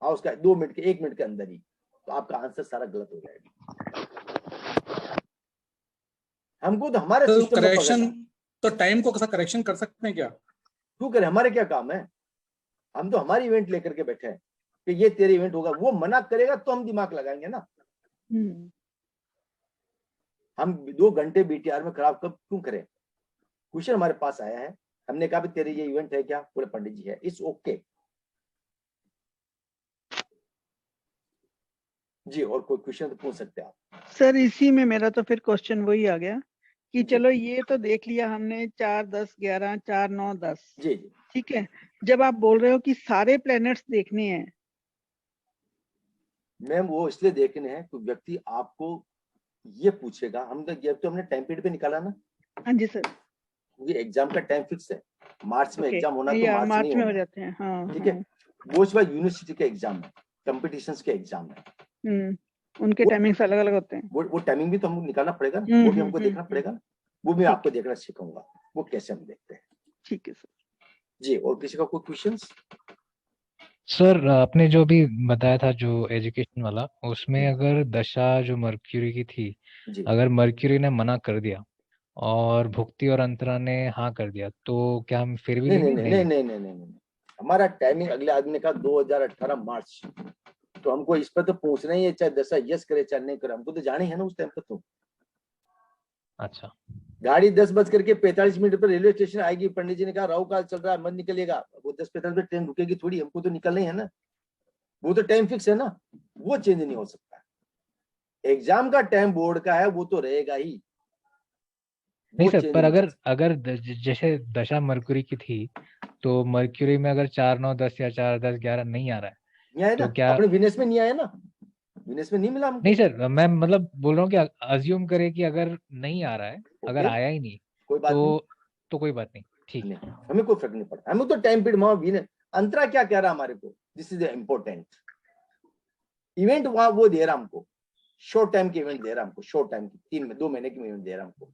Speaker 1: हाँ उसका 2 मिनट के 1 मिनट के अंदर ही, तो आपका आंसर सारा गलत हो जाएगा। हमको तो हमारे
Speaker 8: तो
Speaker 1: सिस्टम
Speaker 8: करेक्शन, तो टाइम को कैसा करेक्शन कर सकते हैं क्या?
Speaker 1: क्यों करें, हमारे क्या काम है, हम तो हमारी इवेंट लेकर के बैठे हैं कि ये तेरे इवेंट होगा, वो मना करेगा तो हम दिमाग लगाएंगे ना। हम 2 घंटे BTR में खराब कब क्यों करें? क्वेश्चन हमारे पास आया है, हमने कहा तेरे ये इवेंट है क्या, बोले पंडित जी है, इट्स ओके जी। और कोई क्वेश्चन तो पूछ सकते हैं आप
Speaker 3: सर। इसी में मेरा तो फिर क्वेश्चन वही आ गया कि चलो ये तो देख लिया हमने 4, 10, 11, 4, 9, 10
Speaker 1: जी जी
Speaker 3: ठीक है, जब आप बोल रहे हो कि सारे प्लैनेट्स देखने हैं,
Speaker 1: मैम वो इसलिए देखने हैं तो व्यक्ति आपको ये पूछेगा, हम तो हमने टाइम पीरियड पे निकाला ना।
Speaker 3: हाँ जी सर,
Speaker 1: क्योंकि एग्जाम का टाइम फिक्स है, मार्च में
Speaker 3: ओके,
Speaker 1: एग्जाम होना तो
Speaker 3: या
Speaker 1: मार्च
Speaker 3: मार्च
Speaker 1: नहीं
Speaker 3: में हो
Speaker 1: होना,
Speaker 3: जाते हैं, हाँ
Speaker 1: ठीक है। वो इस बार यूनिवर्सिटी के एग्जाम है, कॉम्पिटिशन्स के एग्जाम है,
Speaker 3: उनके टाइमिंग्स अलग अलग होते हैं।
Speaker 1: वो टाइमिंग भी तो हमको निकालना पड़ेगा ना, वो भी हमको देखना पड़ेगा ना, वो भी आपको देखना सिखाऊंगा, वो कैसे हम देखते हैं।
Speaker 3: ठीक है सर
Speaker 1: जी। और किसी का कोई क्वेश्चन?
Speaker 10: सर आपने जो भी बताया था जो एजुकेशन वाला, उसमें अगर दशा जो मर्क्यूरी की थी, अगर मर्क्यूरी ने मना कर दिया और भुक्ति और अंतरा ने हाँ कर दिया तो क्या हम फिर भी
Speaker 1: नहीं
Speaker 10: लेंगे?
Speaker 1: नहीं नहीं नहीं नहीं नहीं नहीं, हमारा टाइमिंग अगले आदमी ने कहा 2018 मार्च, तो हमको इस पर तो पूछना ही है, चाहे दशा यस करे चाहे नहीं करे, हमको तो जाने है ना उस टाइम पर। तो
Speaker 10: अच्छा,
Speaker 1: गाड़ी 10:45 पर रेलवे स्टेशन आएगी, पंडित जी ने कहा राहु काल चल रहा है मत निकलिएगा, वो 10:45 पर ट्रेन रुकेगी थोड़ी, हमको तो निकलना ही है ना, वो तो टाइम फिक्स है ना, वो चेंज नहीं हो सकता। एग्जाम का टाइम बोर्ड का है, वो तो रहेगा ही।
Speaker 10: नहीं सर, पर अगर जैसे दशा मर्क्यूरी की थी तो मर्क्यूरी में अगर 4, 9, 10 या 4, 10, 11 नहीं आ रहा है,
Speaker 1: नहीं आया
Speaker 10: तो
Speaker 1: ना,
Speaker 10: क्या
Speaker 1: अपने विनेस में नहीं आया ना, विनेस में नहीं मिला हमको।
Speaker 10: नहीं सर, मैं मतलब बोल रहा हूँ कि अज्यूम करे कि अगर नहीं आ रहा है, अगर आया ही नहीं,
Speaker 1: कोई बात नहीं,
Speaker 10: तो कोई बात नहीं, ठीक है,
Speaker 1: हमें कोई फर्क नहीं पड़ता, हमें तो टाइम पीरियड अंतरा क्या कह रहा हमारे को, दिस इज इम्पोर्टेंट इवेंट, वहां वो दे रहा हमको, शॉर्ट टाइम की इवेंट दे रहा हमको, शॉर्ट टाइम की 2 महीने की इवेंट दे रहा हमको,